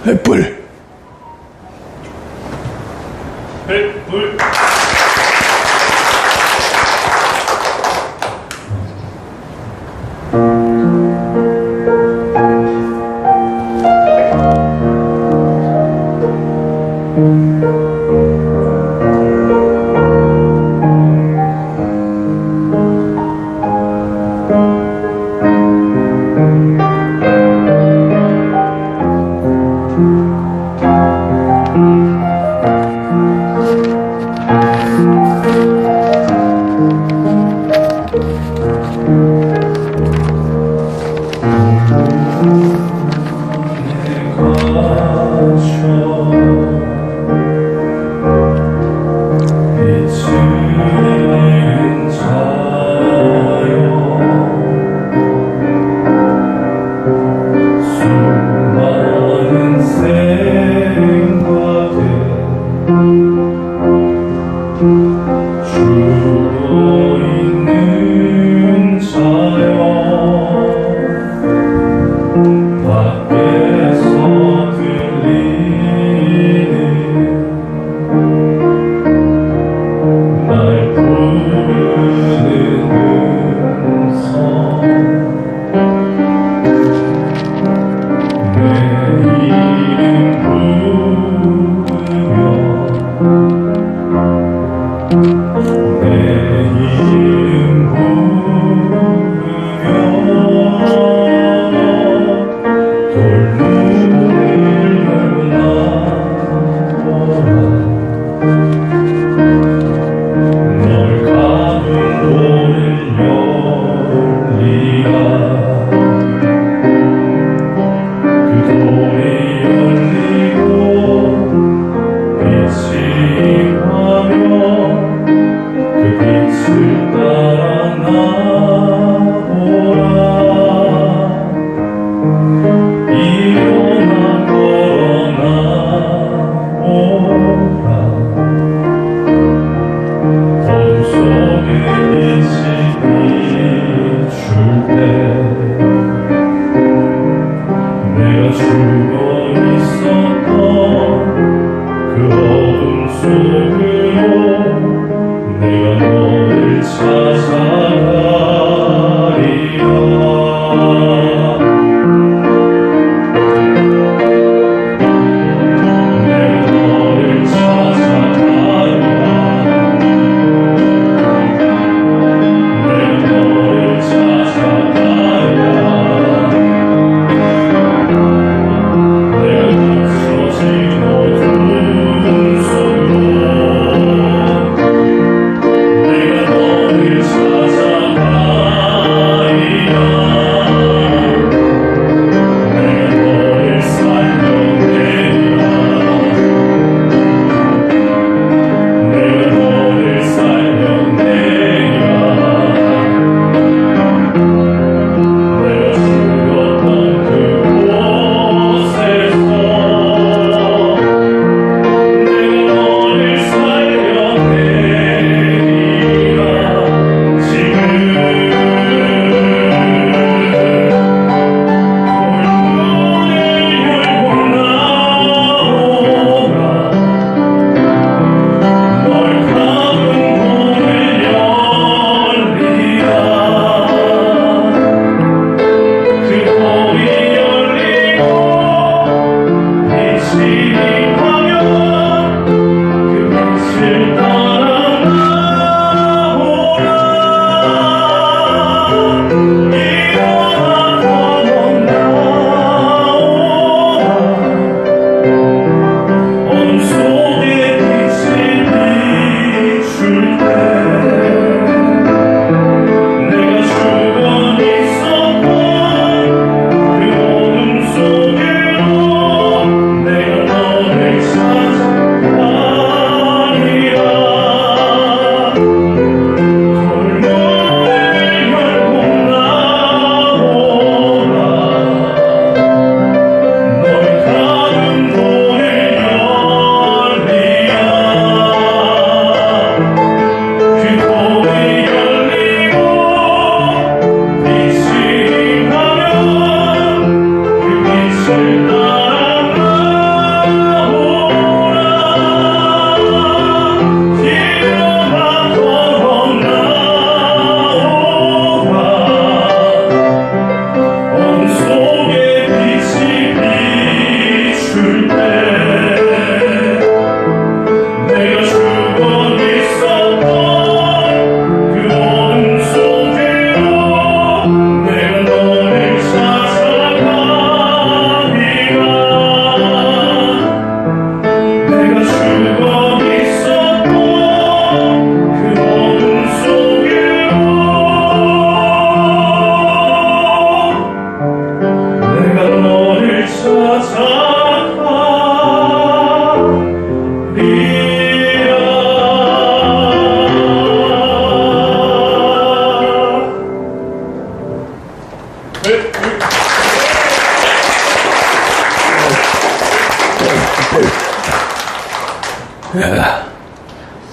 횃불. 횃불. 밖에서 들리는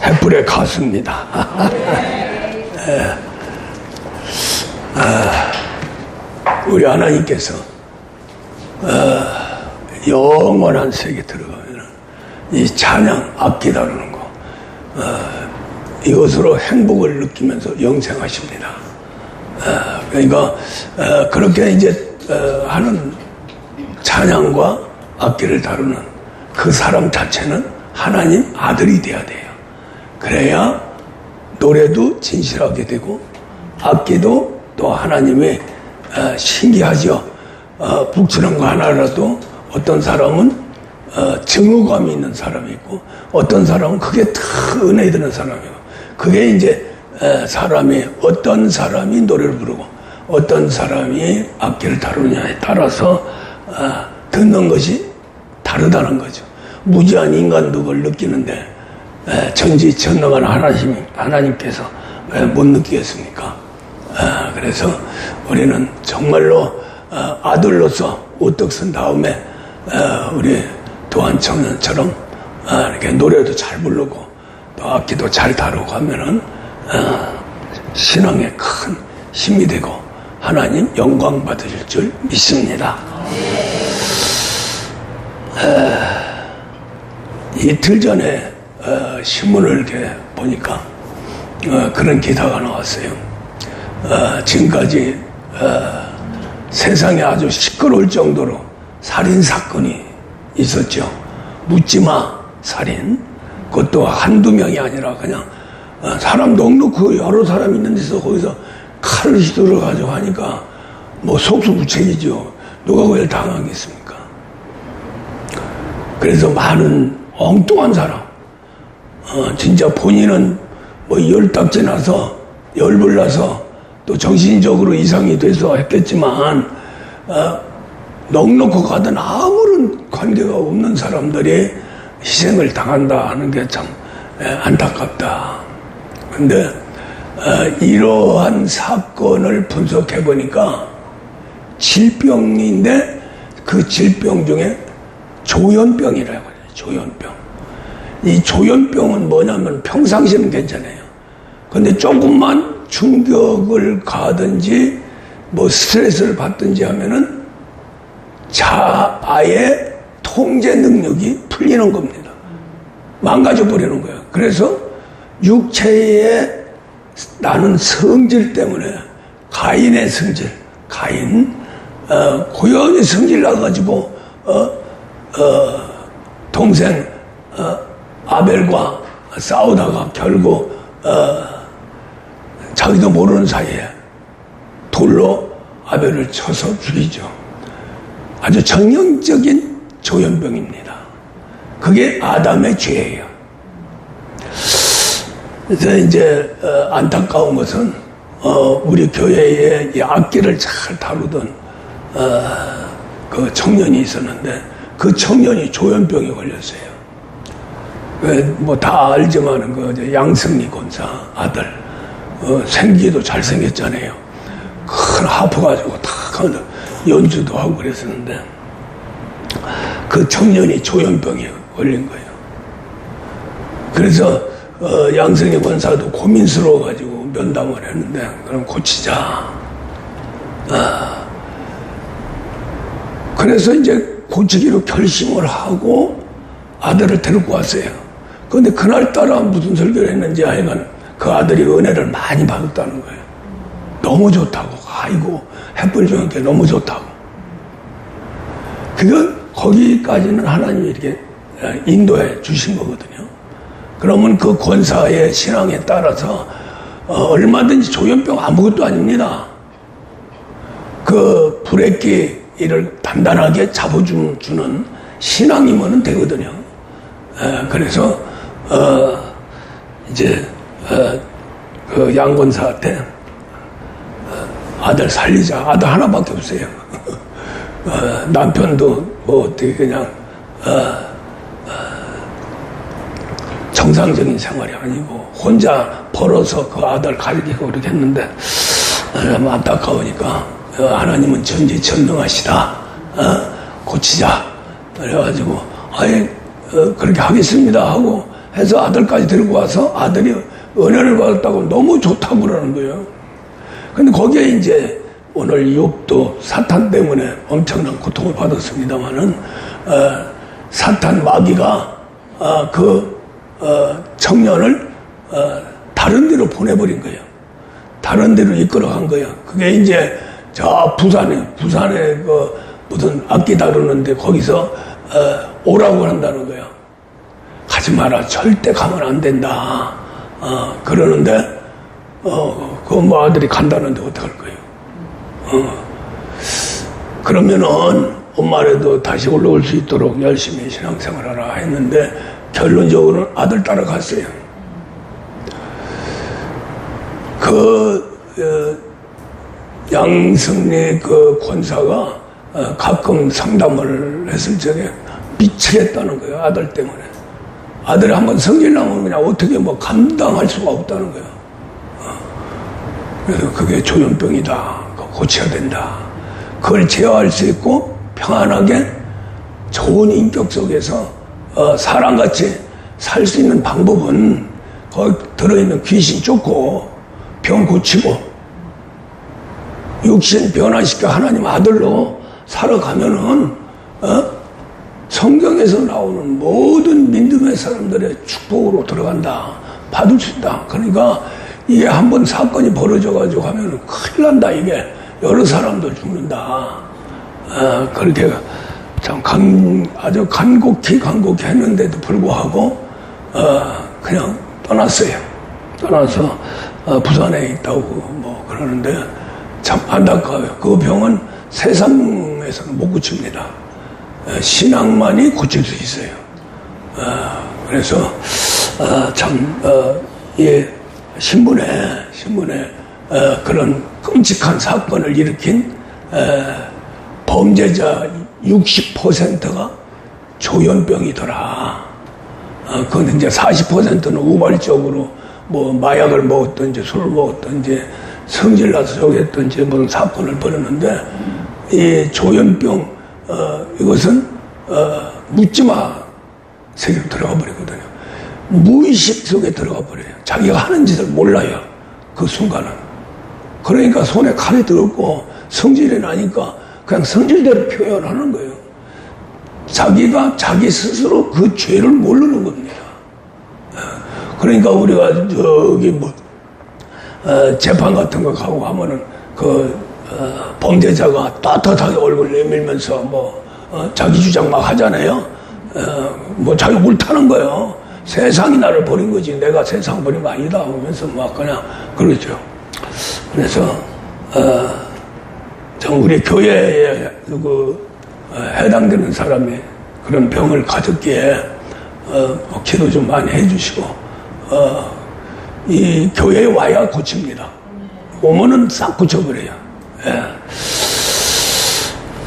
횃불의 가수입니다. 우리 하나님께서 영원한 세계 들어가면 이 찬양 악기 다루는 거 이것으로 행복을 느끼면서 영생하십니다. 그러니까 그렇게 이제 하는 찬양과 악기를 다루는 그 사람 자체는 하나님 아들이 돼야 돼요. 그래야 노래도 진실하게 되고 악기도 또 하나님의 신기하죠. 북치는 거 하나라도 어떤 사람은 증오감이 있는 사람이 있고 어떤 사람은 그게 다 은혜 드는 사람이고 그게 이제 사람이 어떤 사람이 노래를 부르고 어떤 사람이 악기를 다루느냐에 따라서 듣는 것이 다르다는 거죠. 무지한 인간도 그걸 느끼는데 전지전능한 하나님께서 못 느끼겠습니까? 그래서 우리는 정말로 아들로서 우뚝 선 다음에 우리 도한 청년처럼 이렇게 노래도 잘 부르고 또 악기도 잘 다루고 하면은 신앙에 큰 힘이 되고 하나님 영광 받으실 줄 믿습니다. 이틀 전에 신문을 이렇게 보니까 그런 기사가 나왔어요. 지금까지 세상에 아주 시끄러울 정도로 살인 사건이 있었죠. 묻지마 살인. 그것도 한두 명이 아니라 그냥 사람 넉넉히 여러 사람 있는 데서 거기서 칼을 휘두르 가지고 하니까 뭐 속수무책이죠. 누가 그걸 당하겠습니까? 그래서 많은 엉뚱한 사람 진짜 본인은 뭐 열딱지 나서 열불 나서 또 정신적으로 이상이 돼서 했겠지만 넉넉히 가던 아무런 관계가 없는 사람들이 희생을 당한다 하는 게 참 안타깝다. 근데 이러한 사건을 분석해 보니까 질병인데 그 질병 중에 조현병이라고 해요. 조현병. 이 조현병은 뭐냐면 평상시는 괜찮아요. 근데 조금만 충격을 가든지 뭐 스트레스를 받든지 하면은 자아의 통제 능력이 풀리는 겁니다. 망가져 버리는 거예요. 그래서 육체에 나는 성질 때문에 가인의 성질, 가인 고연히 성질 나가지고 동생 아벨과 싸우다가 결국 자기도 모르는 사이에 돌로 아벨을 쳐서 죽이죠. 아주 전형적인 조현병입니다. 그게 아담의 죄예요. 그래서 이제 안타까운 것은 우리 교회에 이 악기를 잘 다루던 그 청년이 있었는데 그 청년이 조현병에 걸렸어요. 뭐 다 알지만 그 양승리 권사 아들 생기도 잘생겼잖아요. 큰 하프 가지고 다 연주도 하고 그랬었는데 그 청년이 조현병에 걸린 거예요. 그래서 양승리 권사도 고민스러워 가지고 면담을 했는데 그럼 고치자. 그래서 이제 고치기로 결심을 하고 아들을 데리고 왔어요. 그런데 그날따라 무슨 설교를 했는지 하여간 그 아들이 은혜를 많이 받았다는 거예요. 너무 좋다고. 아이고 햇불 중에 너무 좋다고. 거기까지는 하나님이 이렇게 인도해 주신 거거든요. 그러면 그 권사의 신앙에 따라서 얼마든지 조현병 아무것도 아닙니다. 그 브레이크를 단단하게 잡아주는 신앙이면 되거든요. 그래서 이제 그 양권사한테 아들 살리자. 아들 하나밖에 없어요. 남편도 뭐 어떻게 그냥 정상적인 생활이 아니고 혼자 벌어서 그 아들 가르치고 그렇게 했는데 안타까우니까 하나님은 전지전능하시다. 고치자. 그래가지고 아예 그렇게 하겠습니다 하고 해서 아들까지 데리고 와서 아들이 은혜를 받았다고 너무 좋다고 그러는 거예요. 근데 거기에 이제 오늘 욥도 사탄 때문에 엄청난 고통을 받았습니다만은 사탄 마귀가 청년을 다른 데로 보내버린 거예요. 다른 데로 이끌어간 거예요. 그게 이제 저 부산에 무슨 악기 다루는데 거기서 오라고 한다는 거예요. 가지 마라. 절대 가면 안 된다. 그러는데 그 뭐 아들이 간다는데 어떡할 거예요. 그러면은 엄마라도 다시 올라올 수 있도록 열심히 신앙생활하라 했는데 결론적으로는 아들 따라갔어요. 양승리 권사가 가끔 상담을 했을 적에 미치겠다는 거예요. 아들 때문에. 아들이 한번 성질 나면 그냥 어떻게 뭐 감당할 수가 없다는 거예요. 그래서 그게 조현병이다. 고쳐야 된다. 그걸 제어할 수 있고 평안하게 좋은 인격 속에서 사람같이 살 수 있는 방법은 거기 들어있는 귀신 쫓고 병 고치고 육신 변화시켜 하나님 아들로 살아가면은 성경에서 나오는 모든 믿음의 사람들의 축복으로 들어간다. 받을 수 있다. 그러니까 이게 한번 사건이 벌어져가지고 하면은 큰일 난다. 이게 여러 사람들 죽는다. 그렇게 참 아주 간곡히 했는데도 불구하고 그냥 떠났어요. 떠나서 부산에 있다고 뭐 그러는데 참 안타까워요. 그 병은 세상에서는 못 고칩니다. 신앙만이 고칠 수 있어요. 그래서 신문에 그런 끔찍한 사건을 일으킨 범죄자 60%가 조현병이더라. 그런데 이제 40%는 우발적으로 뭐 마약을 먹었든지 술을 먹었든지 성질나서 저랬든지 무슨 사건을 벌였는데 이 조현병 이것은 묻지마 세계로 들어가 버리거든요. 무의식 속에 들어가 버려요. 자기가 하는 짓을 몰라요. 그 순간은. 그러니까 손에 칼이 들었고 성질이 나니까 그냥 성질대로 표현하는 거예요. 자기가 자기 스스로 그 죄를 모르는 겁니다. 그러니까 우리가 재판 같은 거 가고 하면은 범죄자가 떳떳하게 얼굴 내밀면서 자기 주장 막 하잖아요. 자기 옳다는 거예요. 세상이 나를 버린 거지 내가 세상 버린 거 아니다 하면서 막 그냥 그러죠. 그래서 우리 교회에 해당되는 사람이 그런 병을 가졌기에 기도 좀 많이 해주시고 이 교회에 와야 고칩니다. 오면은 싹 고쳐버려요. 예.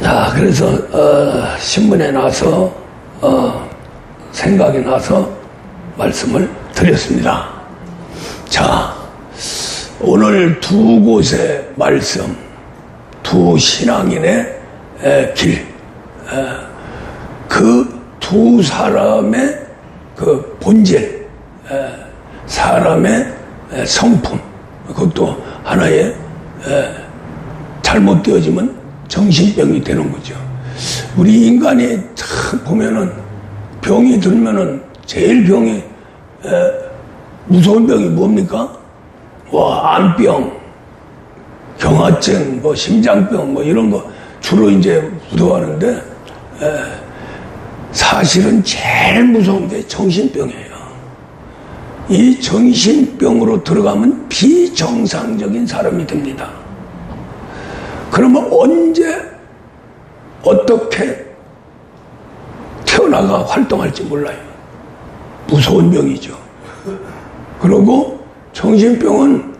자, 그래서 신문에 나서 생각이 나서 말씀을 드렸습니다. 자, 오늘 두 곳의 말씀, 두 신앙인의 길, 그 두 사람의 그 본질, 사람의 성품, 그것도 하나의 잘못되어지면 정신병이 되는 거죠. 우리 인간이 참 보면은 병이 들면은 제일 무서운 병이 뭡니까? 암병, 경화증, 심장병, 이런 거 주로 이제 무서워하는데, 사실은 제일 무서운 게 정신병이에요. 이 정신병으로 들어가면 비정상적인 사람이 됩니다. 그러면 언제, 어떻게 태어나가 활동할지 몰라요. 무서운 병이죠. 그리고 정신병은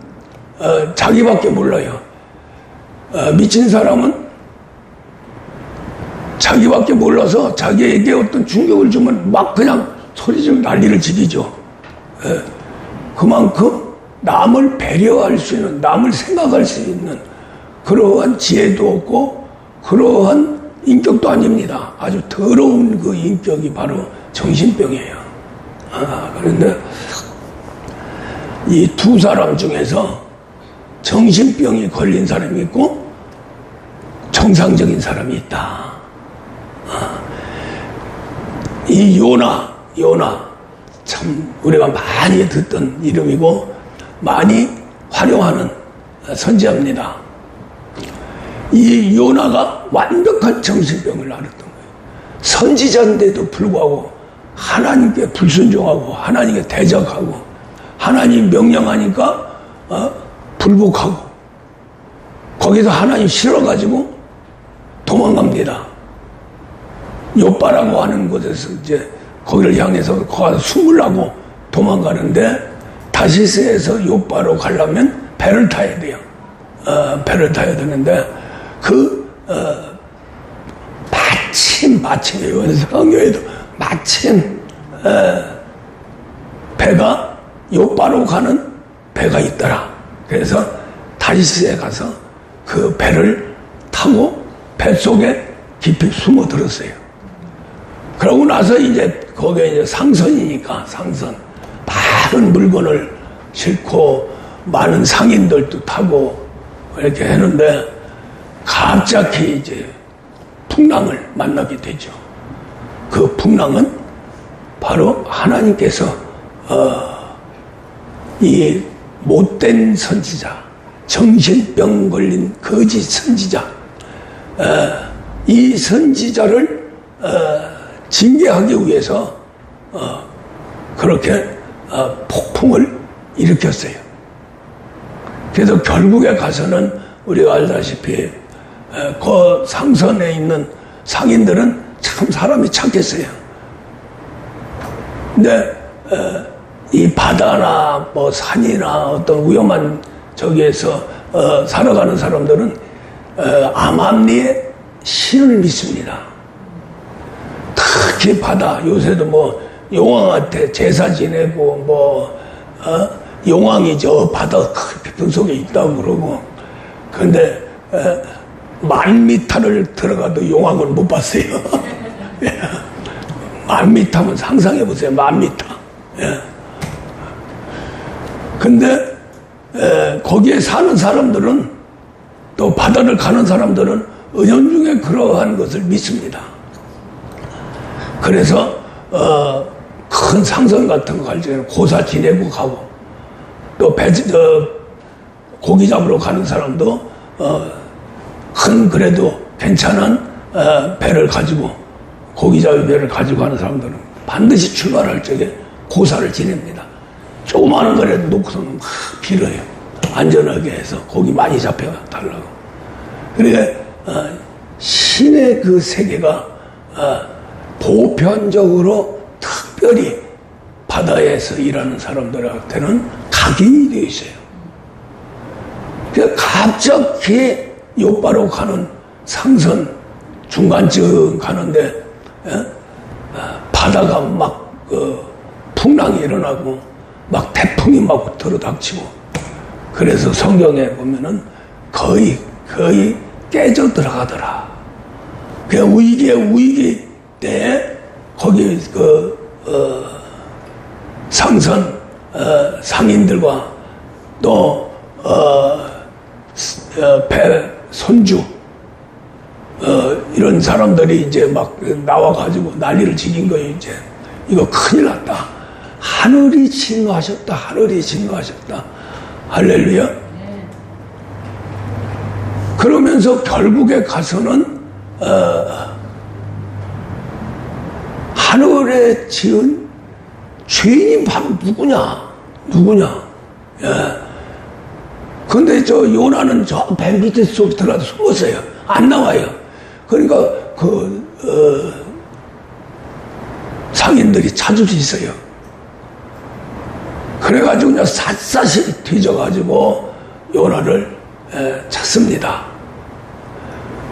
자기밖에 몰라요. 미친 사람은 자기밖에 몰라서 자기에게 어떤 충격을 주면 막 그냥 소리 지르고 난리를 지르죠. 그만큼 남을 배려할 수 있는, 남을 생각할 수 있는 그러한 지혜도 없고 그러한 인격도 아닙니다. 아주 더러운 그 인격이 바로 정신병이에요. 그런데 이 두 사람 중에서 정신병이 걸린 사람이 있고 정상적인 사람이 있다. 이 요나 참 우리가 많이 듣던 이름이고 많이 활용하는 선지자입니다. 이 요나가 완벽한 정신병을 앓았던 거예요. 선지자인데도 불구하고 하나님께 불순종하고 하나님께 대적하고 하나님 명령하니까 불복하고 거기서 하나님 싫어가지고 도망갑니다. 요빠라고 하는 곳에서 이제 거기를 향해서 거기서 숨으려고 도망가는데 다시스에서 요빠로 가려면 배를 타야 돼요. 배를 타야 되는데 마침이에요. 성경에도 마침 배가 요빠로 가는 배가 있더라. 그래서 다시스에 가서 그 배를 타고 뱃속에 깊이 숨어 들었어요. 그러고 나서 이제 거기에 이제 상선이니까 많은 물건을 싣고 많은 상인들도 타고 이렇게 했는데 갑자기 이제 풍랑을 만나게 되죠. 그 풍랑은 바로 하나님께서 이 못된 선지자, 정신병 걸린 거짓 선지자, 이 선지자를 징계하기 위해서 그렇게 폭풍을 일으켰어요. 그래서 결국에 가서는 우리가 알다시피 그 상선에 있는 상인들은 참 사람이 착했어요. 근데 이 바다나 뭐 산이나 어떤 위험한 저기에서 살아가는 사람들은 암암리의 신을 믿습니다. 특히 바다, 요새도 뭐 용왕한테 제사 지내고 용왕이 저 바다 깊은 속에 있다고 그러고, 근데 10,000m를 들어가도 용왕을 못 봤어요. 10,000m면 상상해 보세요. 10,000m. 근데 거기에 사는 사람들은, 또 바다를 가는 사람들은 은연중에 그러한 것을 믿습니다. 그래서 큰 상선 같은 거 갈 때는 고사 지내고 가고, 또 고기 잡으러 가는 사람도 큰 그래도 괜찮은 배를 가지고, 고기 잡이 배를 가지고 가는 사람들은 반드시 출발할 적에 고사를 지냅니다. 조그마한 거라도 놓고서는 막 빌어요. 안전하게 해서 고기 많이 잡혀달라고. 그러니까 신의 그 세계가 보편적으로 특별히 바다에서 일하는 사람들한테는 각인이 되어 있어요. 그러니까 갑자기 요바로 가는 상선 중간쯤 가는데 바다가 막 풍랑이 일어나고 막 태풍이 막 들어닥치고, 그래서 성경에 보면은 거의 깨져 들어가더라. 그 위기 때 거기 상선 상인들과 또 배 손주 이런 사람들이 이제 막 나와가지고 난리를 지긴 거예요. 이제 이거 큰일 났다. 하늘이 진노하셨다. 할렐루야. 그러면서 결국에 가서는 하늘에 지은 죄인이 바로 누구냐. 근데 저 요나는 저 배 밑에 속 들어가서 숨었어요. 안 나와요. 그러니까 상인들이 찾을 수 있어요. 그래가지고 그냥 샅샅이 뒤져가지고 요나를 찾습니다.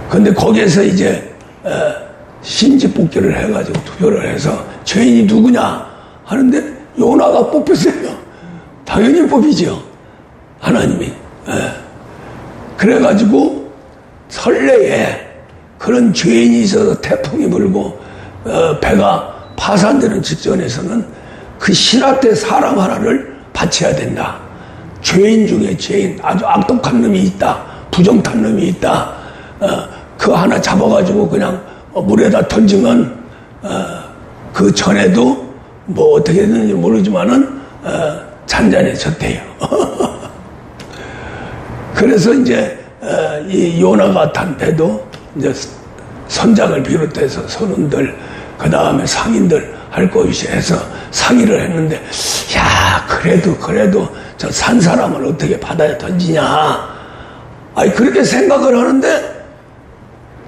근데 거기에서 이제 신지뽑기를 해가지고 투표를 해서 죄인이 누구냐 하는데 요나가 뽑혔어요. 당연히 뽑히죠. 하나님이. 그래가지고 설레에 그런 죄인이 있어서 태풍이 불고 배가 파산되는 직전에서는 그 신화 때 사람 하나를 바쳐야 된다. 죄인 중에 죄인, 아주 악독한 놈이 있다. 부정탄 놈이 있다. 그 하나 잡아가지고 그냥 물에다 던지면 그 전에도 뭐 어떻게 됐는지 모르지만은 잔잔해졌대요. 그래서 이제 이 요나가 탄 때도 이제 선장을 비롯해서 선원들 그 다음에 상인들 할 것이 해서 상의를 했는데, 야 그래도 저 산 사람을 어떻게 바다에 던지냐. 아니 그렇게 생각을 하는데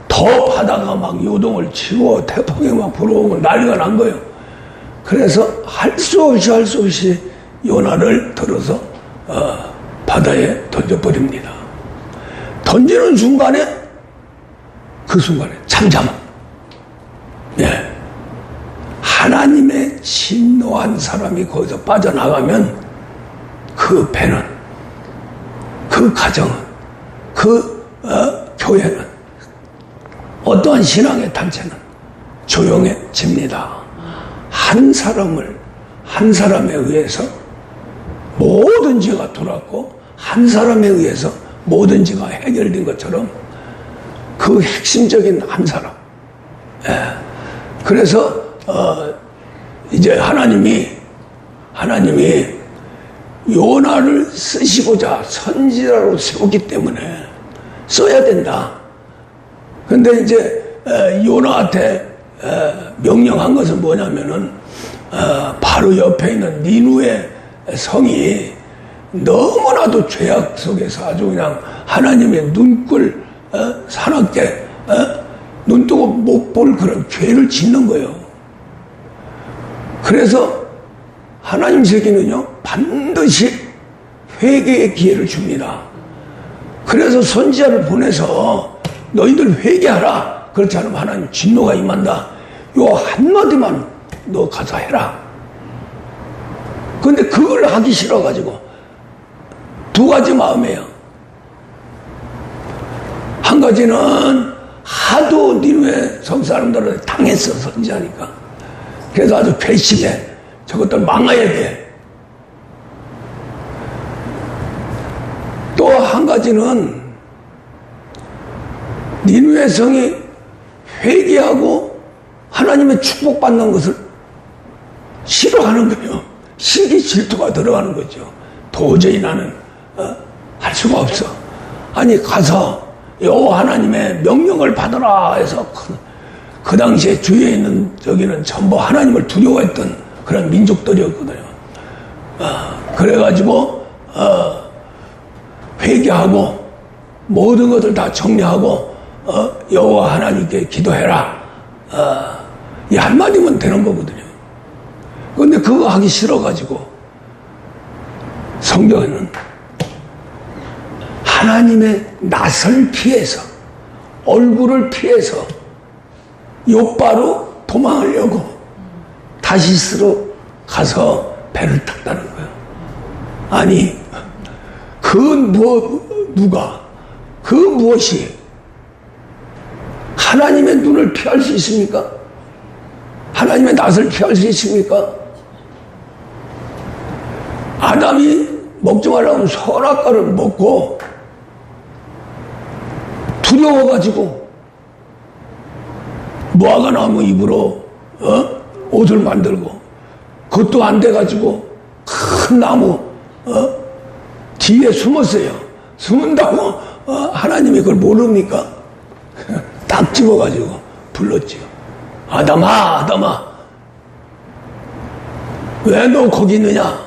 더 바다가 막 요동을 치고 태풍이 막 불어오고 난리가 난 거예요. 그래서 할 수 없이 요나를 들어서 바다에 던져버립니다. 던지는 순간에 그 순간에 잠잠. 예. 하나님의 진노한 사람이 거기서 빠져나가면 그 배는, 그 가정은, 그 교회는, 어떠한 신앙의 단체는 조용해집니다. 한 사람에 의해서 모든 죄가 돌았고 한 사람에 의해서 모든 죄가 해결된 것처럼 그 핵심적인 한 사람. 예. 그래서 이제 하나님이 요나를 쓰시고자 선지자로 세웠기 때문에 써야 된다. 근데 이제 요나한테 명령한 것은 뭐냐면은 바로 옆에 있는 니누의 성이 너무나도 죄악 속에서 아주 그냥 하나님의 눈꼴 사납게 눈 뜨고 못 볼 그런 죄를 짓는 거예요. 그래서 하나님 세계는요 반드시 회개의 기회를 줍니다. 그래서 선지자를 보내서 너희들 회개하라. 그렇지 않으면 하나님 진노가 임한다. 요 한마디만 너 가서 해라. 근데 그걸 하기 싫어가지고 두 가지 마음이에요. 한 가지는 하도 니누의 성 사람들을 당했어, 선지자니까. 그래서 아주 괘씸해. 저것들 망해야 돼. 또 한 가지는 니누의 성이 회개하고 하나님의 축복받는 것을 싫어하는 거예요. 시기 질투가 들어가는 거죠. 도저히 나는 할 수가 없어. 아니 가서 여호와 하나님의 명령을 받으라 해서 그 당시에 주위에 있는 저기는 전부 하나님을 두려워했던 그런 민족들이었거든요. 그래가지고 회개하고 모든 것을 다 정리하고 여호와 하나님께 기도해라. 이 한마디면 되는 거거든요. 그런데 그거 하기 싫어가지고 성경에는 하나님의 낯을 피해서 얼굴을 피해서 욥바로 도망하려고 다시스로 가서 배를 탔다는 거예요. 아니 그 무엇이 하나님의 눈을 피할 수 있습니까? 하나님의 낯을 피할 수 있습니까? 아담이 먹지 말라고 선악과를 먹고 두려워가지고 무화과 나무 잎으로 옷을 만들고 그것도 안 돼가지고 큰 나무 뒤에 숨었어요. 숨은다고 하나님이 그걸 모릅니까? 딱 집어가지고 불렀지요. 아담아 왜 너 거기 있느냐?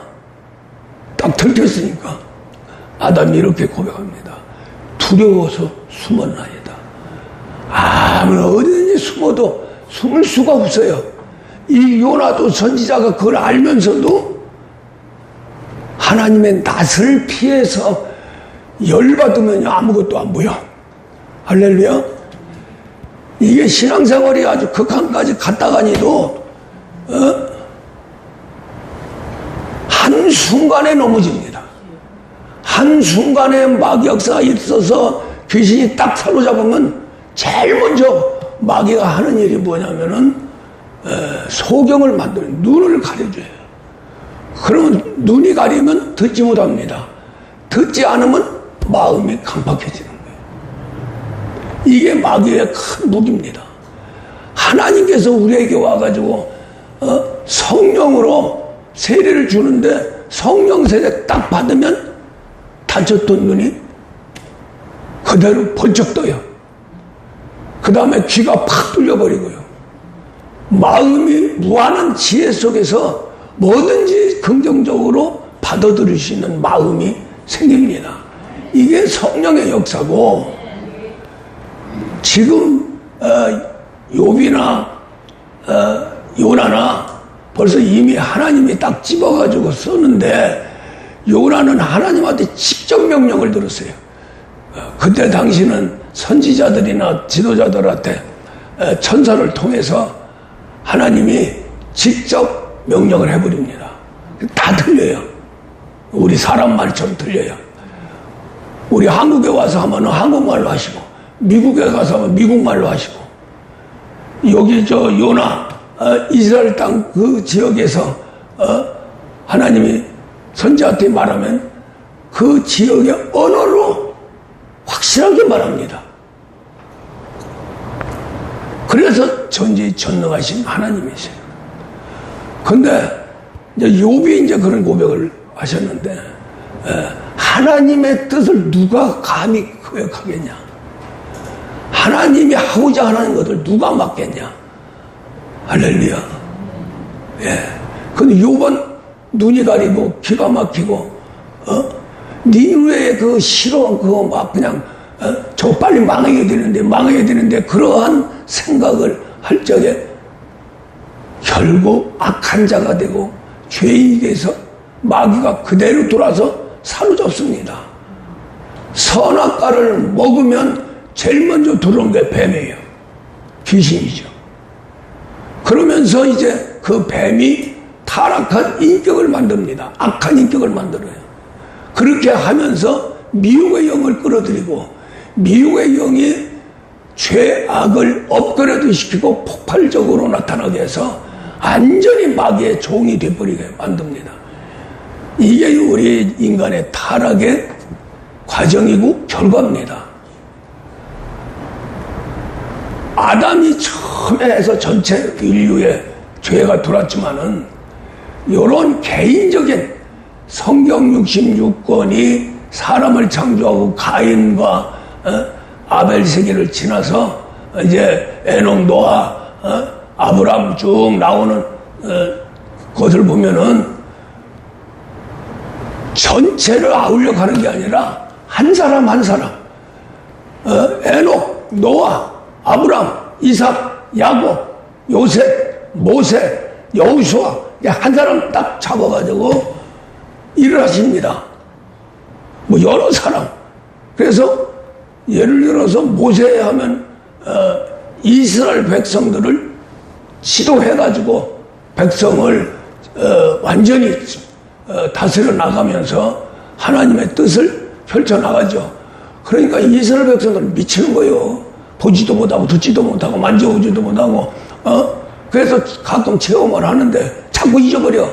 딱 들켰으니까 아담이 이렇게 고백합니다. 두려워서 숨었나이다. 아무리 어디든지 숨어도 숨을 수가 없어요. 이 요나도 선지자가 그걸 알면서도 하나님의 낯을 피해서 열받으면 아무것도 안 보여. 할렐루야. 이게 신앙생활이 아주 극한까지 갔다가니도 한순간에 넘어집니다. 한순간에 마귀역사가 있어서 귀신이 딱 사로잡으면 제일 먼저 마귀가 하는 일이 뭐냐면은 소경을 만드는 눈을 가려줘요. 그러면 눈이 가리면 듣지 못합니다. 듣지 않으면 마음이 강팍해지는 거예요. 이게 마귀의 큰 무기입니다. 하나님께서 우리에게 와가지고 성령으로 세례를 주는데 성령 세례 딱 받으면 다쳤던 눈이 그대로 번쩍 떠요. 그 다음에 귀가 팍 뚫려버리고요. 마음이 무한한 지혜 속에서 뭐든지 긍정적으로 받아들일 수 있는 마음이 생깁니다. 이게 성령의 역사고, 지금 욥이나 요나나 벌써 이미 하나님이 딱 집어가지고 쓰는데, 요나는 하나님한테 직접 명령을 들었어요. 그때 당시는 선지자들이나 지도자들한테 천사를 통해서 하나님이 직접 명령을 해버립니다. 다 틀려요. 우리 사람 말처럼 틀려요. 우리 한국에 와서 하면 한국말로 하시고, 미국에 가서 하면 미국말로 하시고, 여기 저 요나 이스라엘 땅 그 지역에서 하나님이 선지자한테 말하면 그 지역의 언어로 확실하게 말합니다. 그래서 전지전능하신 하나님이세요. 근데 이제 욥이 이제 그런 고백을 하셨는데, 하나님의 뜻을 누가 감히 거역하겠냐? 하나님이 하고자 하는 것을 누가 막겠냐? 할렐루야. 예. 근데 욥은 눈이 가리고 귀가 막히고, 니누의 그 싫어, 그거 막 그냥, 저 빨리 망해야 되는데, 그러한 생각을 할 적에 결국 악한 자가 되고 죄인에게서 마귀가 그대로 돌아서 사로잡습니다. 선악과를 먹으면 제일 먼저 들어온 게 뱀이에요. 귀신이죠. 그러면서 이제 그 뱀이 타락한 인격을 만듭니다. 악한 인격을 만들어요. 그렇게 하면서 미혹의 영을 끌어들이고, 미혹의 영이 죄악을 업그레이드 시키고 폭발적으로 나타나게 해서 완전히 마귀의 종이 되어버리게 만듭니다. 이게 우리 인간의 타락의 과정이고 결과입니다. 아담이 처음에 해서 전체 인류의 죄가 들어왔지만은, 이런 개인적인 성경 66권이 사람을 창조하고 가인과 아벨 세계를 지나서 이제 에녹, 노아, 아브라함 쭉 나오는 것을 보면은 전체를 아우려 가는 게 아니라 한 사람 한 사람, 에녹, 노아, 아브라함, 이삭, 야곱, 요셉, 모세, 여호수아, 한 사람 딱 잡아가지고 일을 하십니다. 뭐 여러 사람. 그래서 예를 들어서 모세 하면 이스라엘 백성들을 지도해가지고 백성을 완전히 다스려 나가면서 하나님의 뜻을 펼쳐나가죠. 그러니까 이스라엘 백성들은 미치는 거예요. 보지도 못하고 듣지도 못하고 만져보지도 못하고, 그래서 가끔 체험을 하는데 자꾸 잊어버려.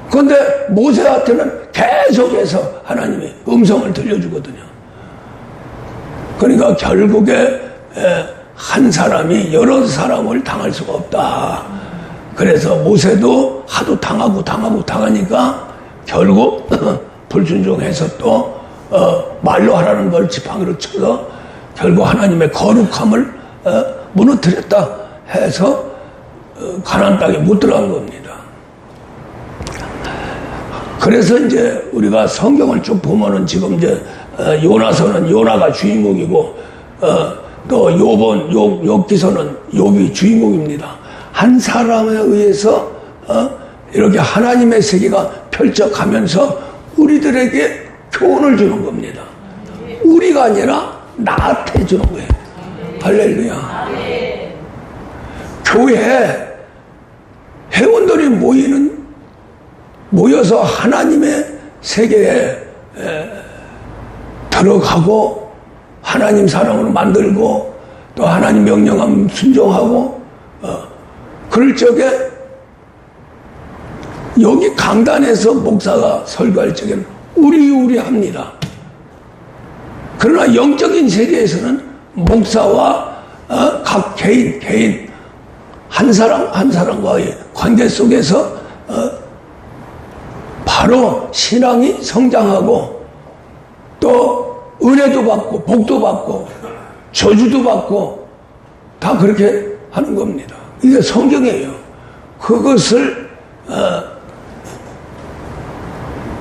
그런데 모세한테는 계속해서 하나님이 음성을 들려주거든요. 그러니까 결국에 한 사람이 여러 사람을 당할 수가 없다. 그래서 모세도 하도 당하니까 결국 불순종해서 또 말로 하라는 걸 지팡이로 쳐서 결국 하나님의 거룩함을 무너뜨렸다 해서 가나안 땅에 못 들어간 겁니다. 그래서 이제 우리가 성경을 쭉 보면은 지금 이제 요나서는 요나가 주인공이고, 또 욥기서는 욥이 주인공입니다. 한 사람에 의해서 이렇게 하나님의 세계가 펼쳐가면서 우리들에게 교훈을 주는 겁니다. 우리가 아니라 나한테 주는 거예요. 할렐루야. 교회 회원들이 모여서 하나님의 세계에 들어가고 하나님 사랑으로 만들고 또 하나님 명령하면 순종하고, 그럴 적에 여기 강단에서 목사가 설교할 적에는 우리 합니다. 그러나 영적인 세계에서는 목사와 각 개인 한 사람과의 관계 속에서 바로 신앙이 성장하고 또 은혜도 받고 복도 받고 저주도 받고 다 그렇게 하는 겁니다. 이게 성경이에요. 그것을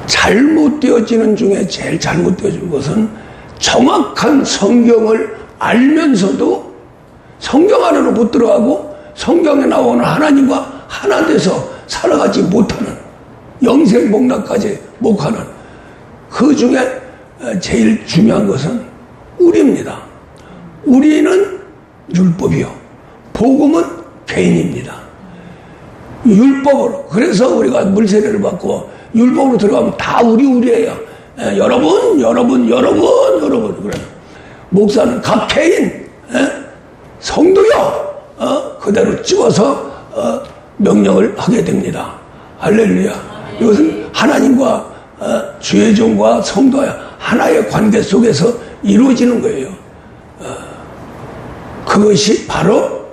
잘못되어지는 중에 제일 잘못되어진 것은 정확한 성경을 알면서도 성경 안으로 못 들어가고 성경에 나오는 하나님과 하나 돼서 살아가지 못하는 영생복락까지 못 가는 그 중에 제일 중요한 것은 우리입니다. 우리는 율법이요. 복음은 개인입니다. 율법으로. 그래서 우리가 물세례를 받고 율법으로 들어가면 다 우리예요. 여러분. 그래. 목사는 각 개인, 성도요. 그대로 찍어서 명령을 하게 됩니다. 할렐루야. 이것은 하나님과 주의 종과 성도의 하나의 관계 속에서 이루어지는 거예요. 그것이 바로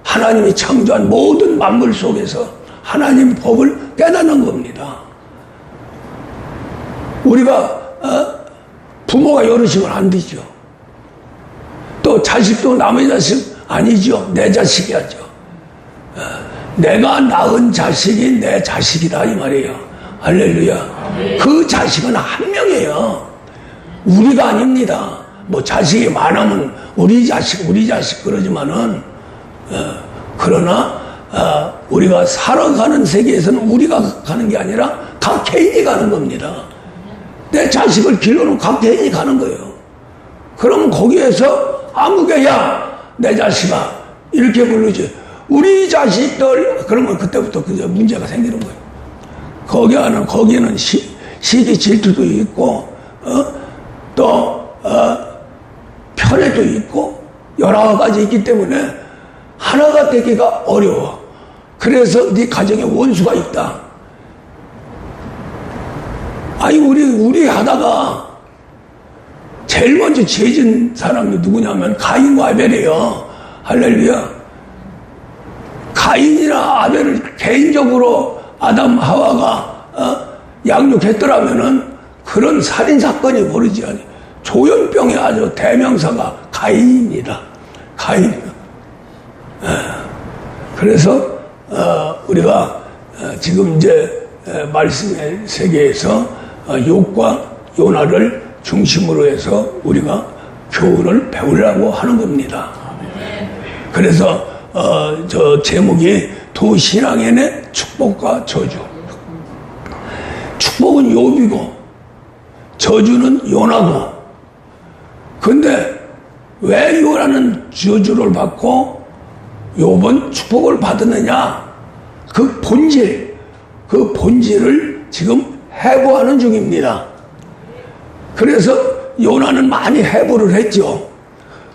하나님이 창조한 모든 만물 속에서 하나님 법을 깨닫는 겁니다. 우리가 부모가 여럿이면 안 되죠. 또 자식도 남의 자식 아니죠. 내 자식이야죠. 내가 낳은 자식이 내 자식이다 이 말이에요. 할렐루야. 그 자식은 한 명이에요. 우리가 아닙니다. 뭐 자식이 많으면 우리 자식 그러지만은 그러나 우리가 살아가는 세계에서는 우리가 가는 게 아니라 각 개인이 가는 겁니다. 내 자식을 길러놓은 각 개인이 가는 거예요. 그러면 거기에서 아무개야 내 자식아 이렇게 부르지 우리 자식들 그러면 그때부터 그저 문제가 생기는 거예요. 거기는 시기 질투도 있고 또 편애도 있고 여러 가지 있기 때문에 하나가 되기가 어려워. 그래서 네 가정에 원수가 있다. 아니 우리 하다가 제일 먼저 죄진 사람이 누구냐면 가인과 아벨이에요. 할렐루야. 가인이나 아벨을 개인적으로 아담 하와가 양육했더라면은 그런 살인 사건이 벌어지지 않아요. 조현병의 아주 대명사가 가인입니다. 가인. 그래서 우리가 지금 이제 말씀의 세계에서 욥과 요나를 중심으로 해서 우리가 교훈을 배우려고 하는 겁니다. 그래서 저 제목이 두 신앙인의 축복과 저주. 축복은 욥이고 저주는 요나고. 근데 왜 요나는 저주를 받고 욥은 축복을 받았느냐? 그 본질을 지금 해부하는 중입니다. 그래서 요나는 많이 해부를 했죠.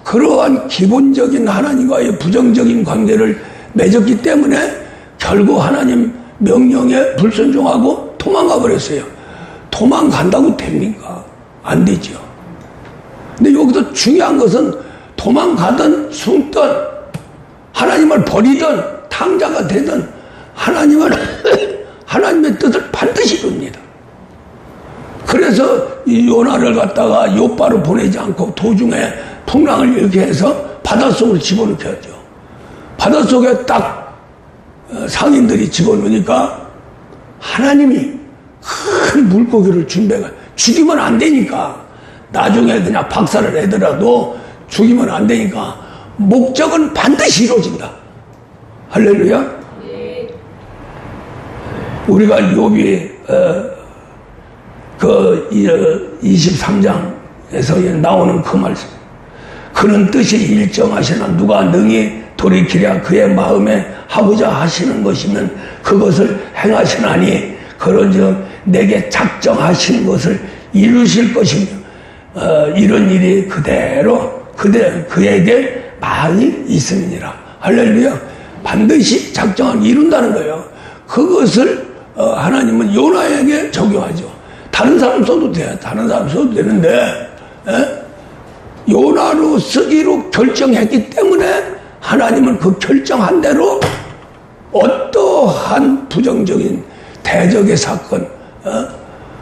그러한 기본적인 하나님과의 부정적인 관계를 맺었기 때문에 결국 하나님 명령에 불순종하고 도망가 버렸어요. 도망간다고 됩니까? 안 되죠. 근데 여기서 중요한 것은 도망가든 숨든 하나님을 버리든 탕자가 되든 하나님의 뜻을 반드시 이룹니다. 그래서 이 요나를 갖다가 요바로 보내지 않고 도중에 풍랑을 이렇게 해서 바닷속으로 집어넣게 하죠. 바닷속에 딱 상인들이 집어넣으니까 하나님이 큰 물고기를 준비해 죽이면 안 되니까 나중에 그냥 박살을 내더라도 죽이면 안 되니까 목적은 반드시 이루어진다. 할렐루야. 우리가 욥이 그 23장에서 나오는 그 말씀. 그는 뜻이 일정하시나 누가 능히 돌이키랴. 그의 마음에 하고자 하시는 것이면 그것을 행하시나니 그런즉 내게 작정하신 것을 이루실 것이며 이런 일이 그대로 그에게 많이 있음이니라. 할렐루야. 반드시 작정을 이룬다는 거예요. 그것을 하나님은 요나에게 적용하죠. 다른 사람 써도 돼. 다른 사람 써도 되는데, 요나로 쓰기로 결정했기 때문에 하나님은 그 결정한 대로 어떠한 부정적인 대적의 사건,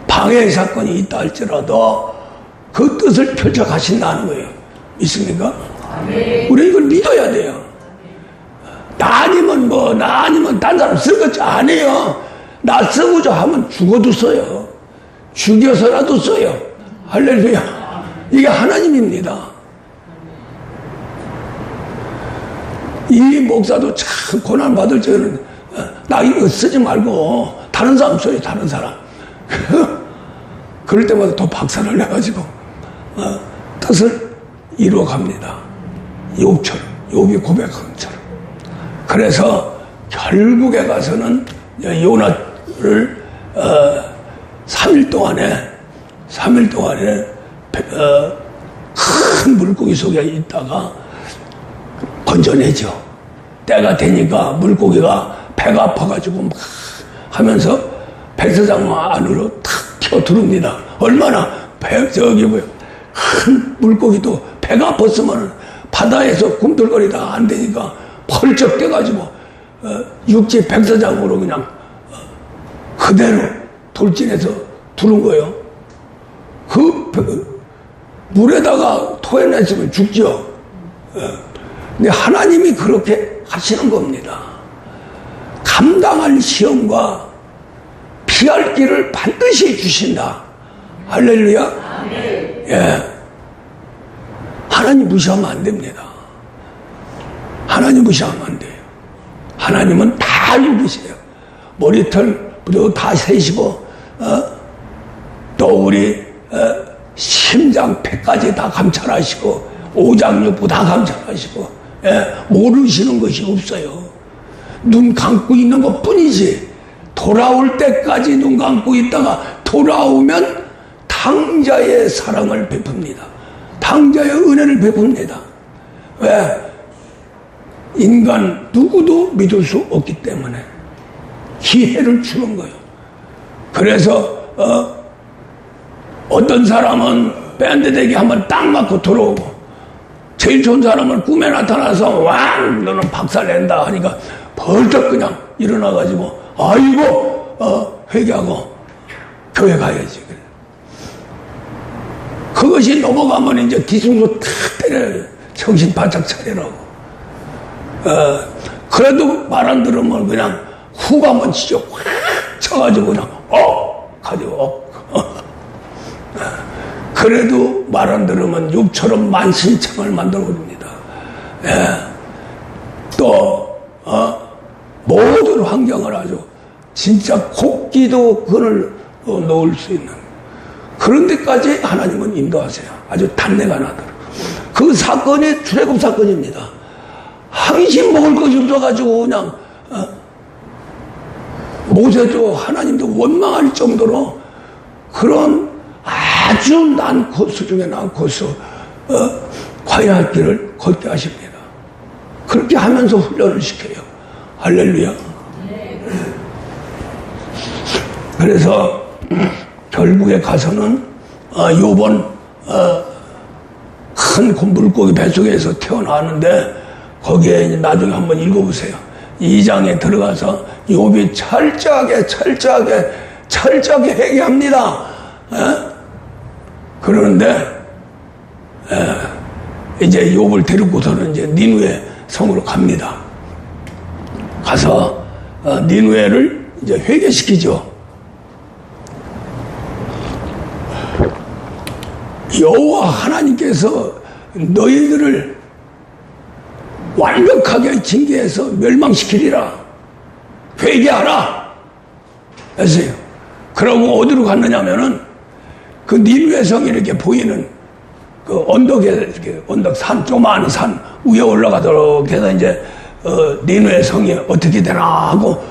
방해의 사건이 있다 할지라도 그 뜻을 펼쳐가신다는 거예요. 믿습니까? 우리 이걸 믿어야 돼요. 나 아니면 딴 사람 쓰겠지. 아니에요. 나 쓰고자 하면 죽어도 써요. 죽여서라도 써요. 할렐루야. 이게 하나님입니다. 이 목사도 참 고난받을 적에는 나 이거 쓰지 말고 다른 사람 써요. 다른 사람. 그럴 때마다 더 박살을 내가지고 뜻을 이루어갑니다. 욥이 고백한 것처럼. 그래서 결국에 가서는 요나를 3일 동안에 큰 물고기 속에 있다가 건져내죠. 때가 되니까 물고기가 배가 아파가지고 막 하면서 백사장 안으로 탁 튀어들어옵니다. 얼마나 저기 뭐야 큰 물고기도 배가 아팠으면 바다에서 꿈틀거리다가 안 되니까 펄쩍 뛰어가지고 육지 백사장으로 그냥 그대로 돌진해서 들어온 거예요. 그 물에다가 토해냈으면 죽죠. 근데 하나님이 그렇게 하시는 겁니다. 감당할 시험과 피할 길을 반드시 주신다. 할렐루야. 예. 하나님 무시하면 안 됩니다. 하나님 무시하면 안 돼요. 하나님은 다 알고 계세요. 머리털도 다 세시고, 또 우리, 심장, 폐까지 다 감찰하시고, 오장육부 다 감찰하시고, 모르시는 것이 없어요. 눈 감고 있는 것 뿐이지, 돌아올 때까지 눈 감고 있다가 돌아오면 당자의 사랑을 베풉니다. 당자의 은혜를 베풉니다. 왜? 인간 누구도 믿을 수 없기 때문에 기회를 주는 거예요. 그래서 어떤 사람은 밴드 대기 한번 딱 맞고 들어오고 제일 좋은 사람은 꿈에 나타나서 왕 너는 박살낸다 하니까 벌떡 그냥 일어나가지고 아이고 회개하고 교회 가야지. 그것이 넘어가면 이제 뒤숭수 탁 때려요. 정신 바짝 차리라고. 그래도 말 안 들으면 그냥 훅 한번 치죠. 확 쳐가지고 그냥 가지고 그래도 말 안 들으면 욥처럼 만신창을 만들어 줍니다. 또 모든 환경을 아주 진짜 곡기도 그늘 놓을 수 있는 그런 데까지 하나님은 인도하세요. 아주 단내가 나도록. 그 사건이 출애굽 사건입니다. 항상 먹을 것이 없어가지고 그냥 모세도 하나님도 원망할 정도로 그런 아주 난 코스 중에 난 코스 과외할 길을 걷게 하십니다. 그렇게 하면서 훈련을 시켜요. 할렐루야. 그래서 결국에 가서는 요번 큰 물고기 뱃속에서 태어나는데 거기에 이제 나중에 한번 읽어보세요. 2장에 들어가서 욥이 철저하게 회개합니다. 그러는데 이제 욥을 데리고서는 이제 니누에 성으로 갑니다. 가서 니누에를 이제 회개시키죠. 여호와 하나님께서 너희들을 완벽하게 징계해서 멸망시키리라. 회개하라. 했어요. 그러고 어디로 갔느냐면은 그 니누의 성이 이렇게 보이는 그 언덕에 이렇게 산 조그마한 산 위에 올라가도록 해서 이제 니누의 성이 어떻게 되나 하고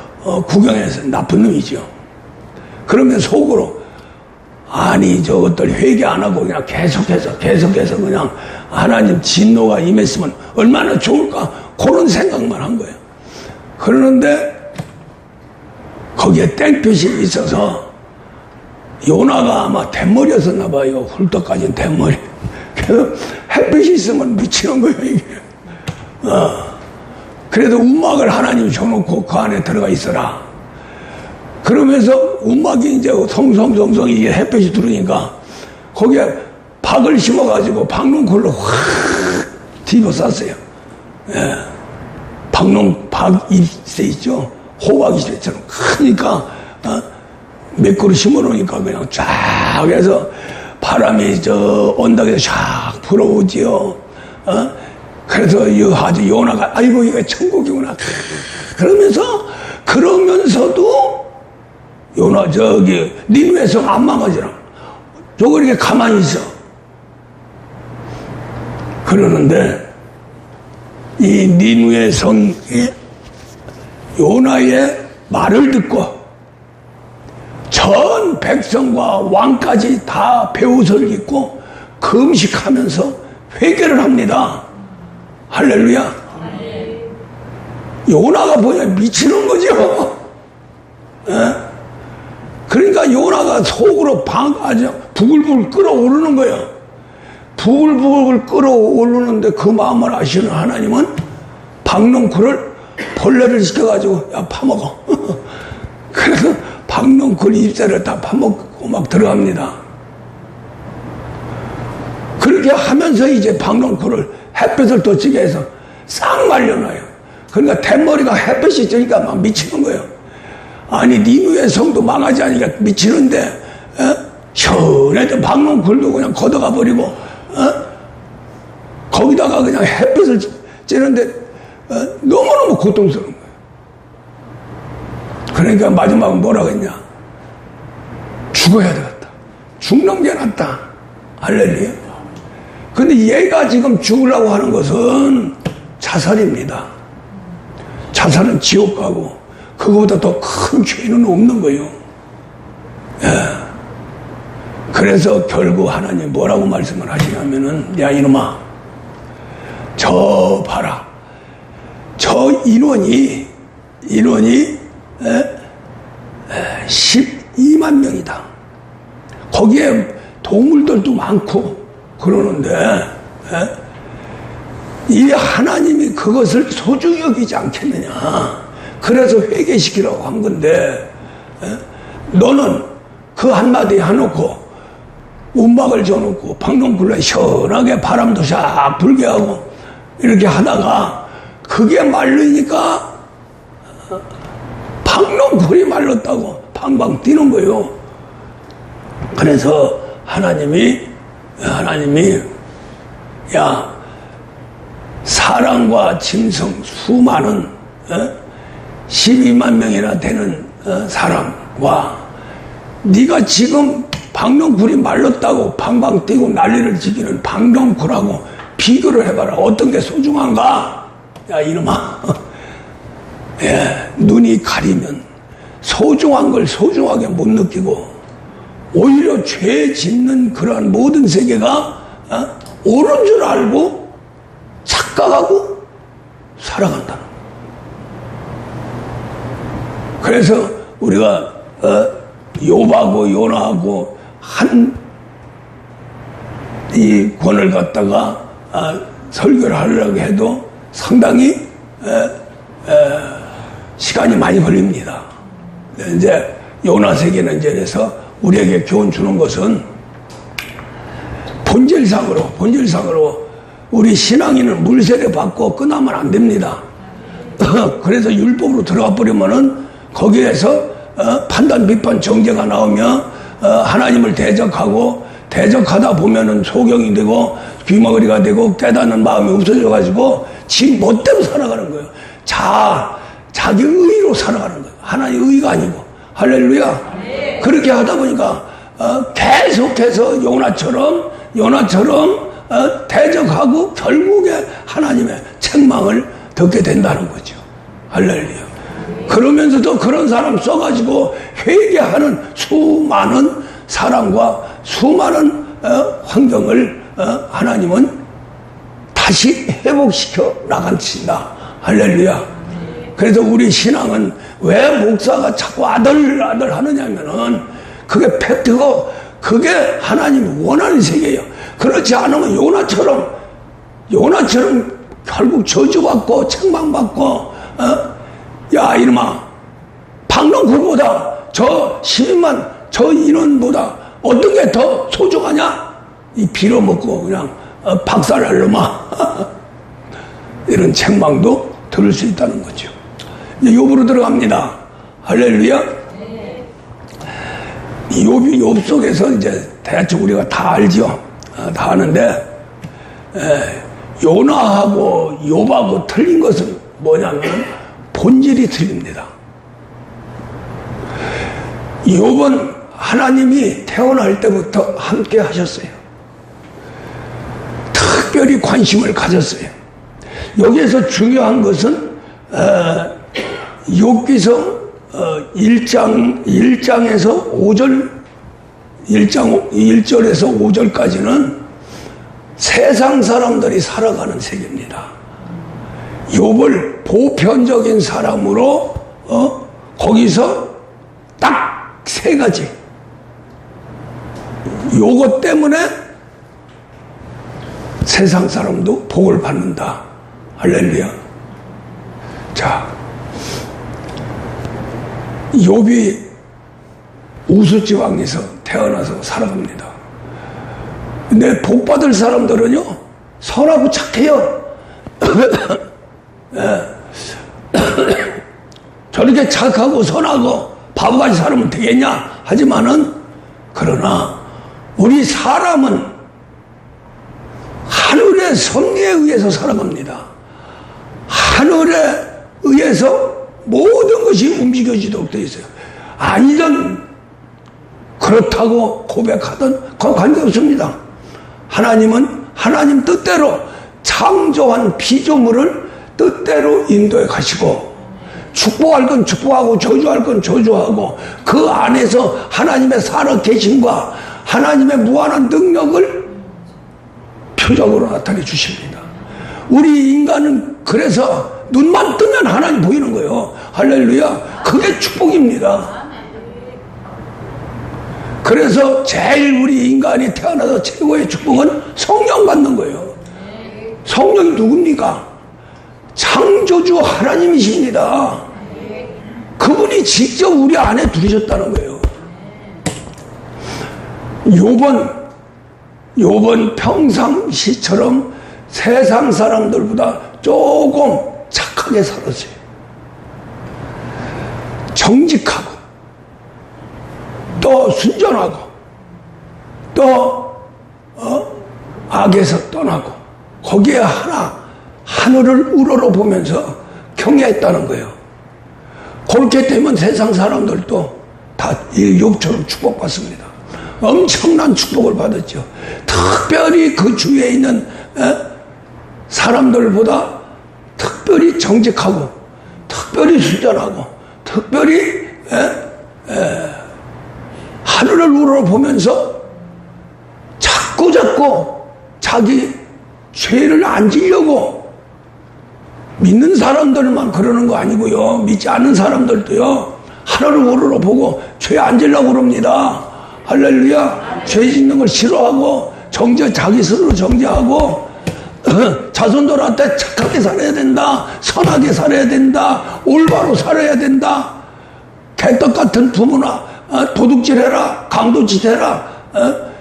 구경해서 나쁜 놈이죠. 그러면 속으로 아니 저것들 회개 안 하고 그냥 계속해서 그냥 하나님 진노가 임했으면 얼마나 좋을까 그런 생각만 한 거예요. 그러는데 거기에 땡볕이 있어서 요나가 아마 대머리였었나 봐요. 훌떡까진 대머리. 그래서 햇빛이 있으면 미치는 거예요, 이게. 그래도 움막을 하나님이 줘놓고 그 안에 들어가 있어라. 그러면서 움막이 이제 성성성성 이게 햇빛이 들어오니까 거기에 박을 심어가지고 박농쿨로 확 뒤집어 쌌어요. 예. 박 잎새 있죠? 호박잎새처럼 크니까, 몇 그루 심어 놓으니까 그냥 쫙 해서 바람이 저 언덕에서 쫙 불어오지요. 그래서 아주 요나가, 아이고, 이게 천국이구나. 그러면서도 요나, 니누의 성 안 망하지라. 저거 이렇게 가만히 있어. 그러는데, 이 니누의 성에 요나의 말을 듣고 전 백성과 왕까지 다 배옷을 입고 금식하면서 회개를 합니다. 할렐루야. 요나가 뭐냐, 미치는 거죠. 에? 그러니까 요나가 속으로 아주 부글부글 끓어오르는 거예요. 부글부글 끓어오르는데 그 마음을 아시는 하나님은 박농쿨을 벌레를 시켜가지고, 야, 파먹어. 그래서 박농쿨 잎새를 다 파먹고 막 들어갑니다. 그렇게 하면서 이제 박농쿨을 햇볕을 돋치게 해서 싹 말려놔요. 그러니까 대머리가 햇볕이 쬐니까 막 미치는 거예요. 아니, 니누의 성도 망하지 않으니까 미치는데, 시원해도 박농쿨도 그냥 걷어가 버리고, 거기다가 그냥 햇빛을 쬐는데, 너무너무 고통스러운 거예요. 그러니까 마지막은 뭐라고 했냐? 죽어야 되겠다. 죽는 게 낫다. 할렐루야. 근데 얘가 지금 죽으려고 하는 것은 자살입니다. 자살은 지옥 가고, 그거보다 더 큰 죄는 없는 거예요. 예. 그래서 결국 하나님 뭐라고 말씀을 하시냐면은, 야, 이놈아, 저 봐라. 저 인원이 12만 명이다. 거기에 동물들도 많고 그러는데, 이 하나님이 그것을 소중히 여기지 않겠느냐. 그래서 회개시키라고 한 건데, 너는 그 한마디 해놓고 움막을 줘놓고 박농쿨에 시원하게 바람도 샥 불게 하고 이렇게 하다가 그게 말르니까 박농쿨이 말랐다고 방방 뛰는 거예요. 그래서 하나님이 야, 사람과 짐승 수많은 12만 명이나 되는 사람과 네가 지금 박농쿨이 말랐다고 방방 뛰고 난리를 지기는 박농쿨하고 비교를 해봐라. 어떤 게 소중한가? 야, 이놈아. 예, 눈이 가리면 소중한 걸 소중하게 못 느끼고 오히려 죄 짓는 그러한 모든 세계가 옳은 줄 알고 착각하고 살아간다는 거예요. 그래서 우리가 욥하고 요나하고 이 권을 갖다가 설교를 하려고 해도 상당히 시간이 많이 걸립니다. 이제 요나 세계는 이제 그래서 우리에게 교훈 주는 것은 본질상으로 우리 신앙인은 물세례 받고 끝나면 안 됩니다. 그래서 율법으로 들어가 버리면은 거기에서 판단, 비판, 정죄가 나오며 하나님을 대적하다 보면은 소경이 되고 귀머거리가 되고 깨닫는 마음이 없어져가지고 지 멋대로 살아가는 거예요. 자기 의로 살아가는 거예요. 하나님 의가 아니고. 할렐루야. 네. 그렇게 하다 보니까 계속해서 요나처럼 대적하고 결국에 하나님의 책망을 듣게 된다는 거죠. 할렐루야. 그러면서도 그런 사람 써가지고 회개하는 수많은 사람과 수많은 환경을 하나님은 다시 회복시켜 나간다. 할렐루야. 그래서 우리 신앙은 왜 목사가 자꾸 아들 하느냐면은 그게 팩트고 그게 하나님이 원하는 세계예요. 그렇지 않으면 요나처럼 결국 저주받고 책망받고 야 이놈아 박농쿨보다 저 12만 저 인원보다 어떤 게 더 소중하냐? 이 빌어먹고 그냥 박살날 놈아 이런 책망도 들을 수 있다는 거죠. 이제 욥으로 들어갑니다. 할렐루야. 욥 속에서 이제 대충 우리가 다 알죠. 다 아는데 요나하고 욥하고 틀린 것은 뭐냐면 본질이 틀립니다. 욥은 하나님이 태어날 때부터 함께 하셨어요. 특별히 관심을 가졌어요. 여기에서 중요한 것은 욥기서 1장에서 5절 1절에서 5절까지는 세상 사람들이 살아가는 세계입니다. 욥을 보편적인 사람으로 거기서 딱 세 가지 요것 때문에 세상 사람도 복을 받는다. 할렐루야. 자, 욥이 우수지방에서 태어나서 살아갑니다. 근데 복 받을 사람들은요 선하고 착해요. 저렇게 착하고 선하고 바보같이 살면 되겠냐? 하지만은 그러나 우리 사람은 하늘의 섭리에 의해서 살아갑니다. 하늘에 의해서 모든 것이 움직여지도록 되어 있어요. 아니든 그렇다고 고백하든 그건 관계없습니다. 하나님은 하나님 뜻대로 창조한 피조물을 뜻대로 인도해 가시고 축복할 건 축복하고 저주할 건 저주하고 그 안에서 하나님의 살아계심과 하나님의 무한한 능력을 표적으로 나타내 주십니다. 우리 인간은 그래서 눈만 뜨면 하나님 보이는 거예요. 할렐루야. 그게 축복입니다. 그래서 제일 우리 인간이 태어나서 최고의 축복은 성령 받는 거예요. 성령이 누굽니까? 창조주 하나님이십니다. 그분이 직접 우리 안에 들으셨다는 거예요. 욥은 평상시처럼 세상 사람들보다 조금 착하게 살았어요. 정직하고 또 순전하고 또 악에서 떠나고 거기에 하늘을 우러러보면서 경외했다는 거예요. 그렇게 되면 세상 사람들도 다 욥처럼 축복받습니다. 엄청난 축복을 받았죠. 특별히 그 주위에 있는 사람들보다 특별히 정직하고 특별히 순전하고 특별히 하늘을 우러러보면서 자꾸 자기 죄를 안 지려고 믿는 사람들만 그러는 거 아니고요. 믿지 않는 사람들도요. 하늘을 우러러보고 죄 안 지려고 그럽니다. 할렐루야. 죄 짓는 걸 싫어하고 자기 스스로 정죄하고 자손들한테 착하게 살아야 된다. 선하게 살아야 된다. 올바로 살아야 된다. 개떡 같은 부모나 도둑질해라. 강도짓해라.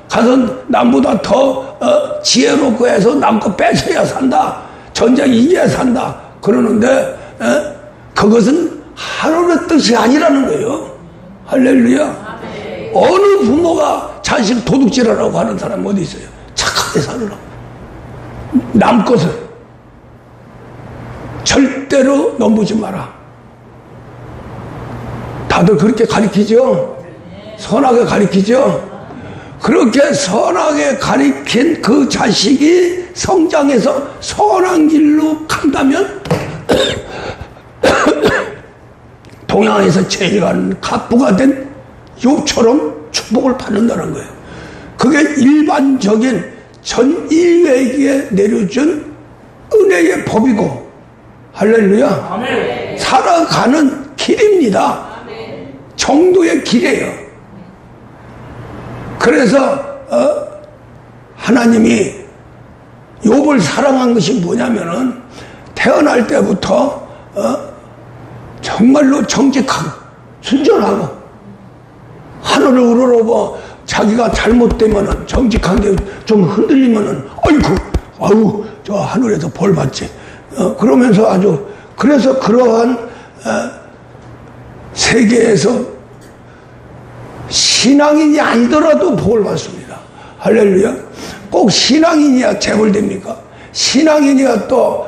가서 남보다 더 지혜롭고 해서 남 거 뺏어야 산다. 전쟁 이겨야 산다. 그러는데 그것은 하늘의 뜻이 아니라는 거예요. 할렐루야. 어느 부모가 자식 도둑질하라고 하는 사람 어디 있어요? 착하게 살으라고. 남 것을 절대로 넘보지 마라. 다들 그렇게 가르치죠? 선하게 가르치죠? 그렇게 선하게 가르친 그 자식이 성장해서 선한 길로 간다면 동양에서 제일 가는 갑부가 된 욥처럼 축복을 받는다는 거예요. 그게 일반적인 전 인류에게 내려준 은혜의 법이고, 할렐루야. 아멘. 살아가는 길입니다. 정도의 길이에요. 그래서 하나님이 욥을 사랑한 것이 뭐냐면은 태어날 때부터 정말로 정직하고 순전하고 하늘을 우러러보 자기가 잘못되면은 정직한 게 좀 흔들리면은 아이고 저 하늘에서 벌 받지. 그러면서 아주 그래서 그러한 세계에서 신앙인이 아니더라도 복을 받습니다. 할렐루야. 꼭 신앙인이야 재벌됩니까? 신앙인이야 또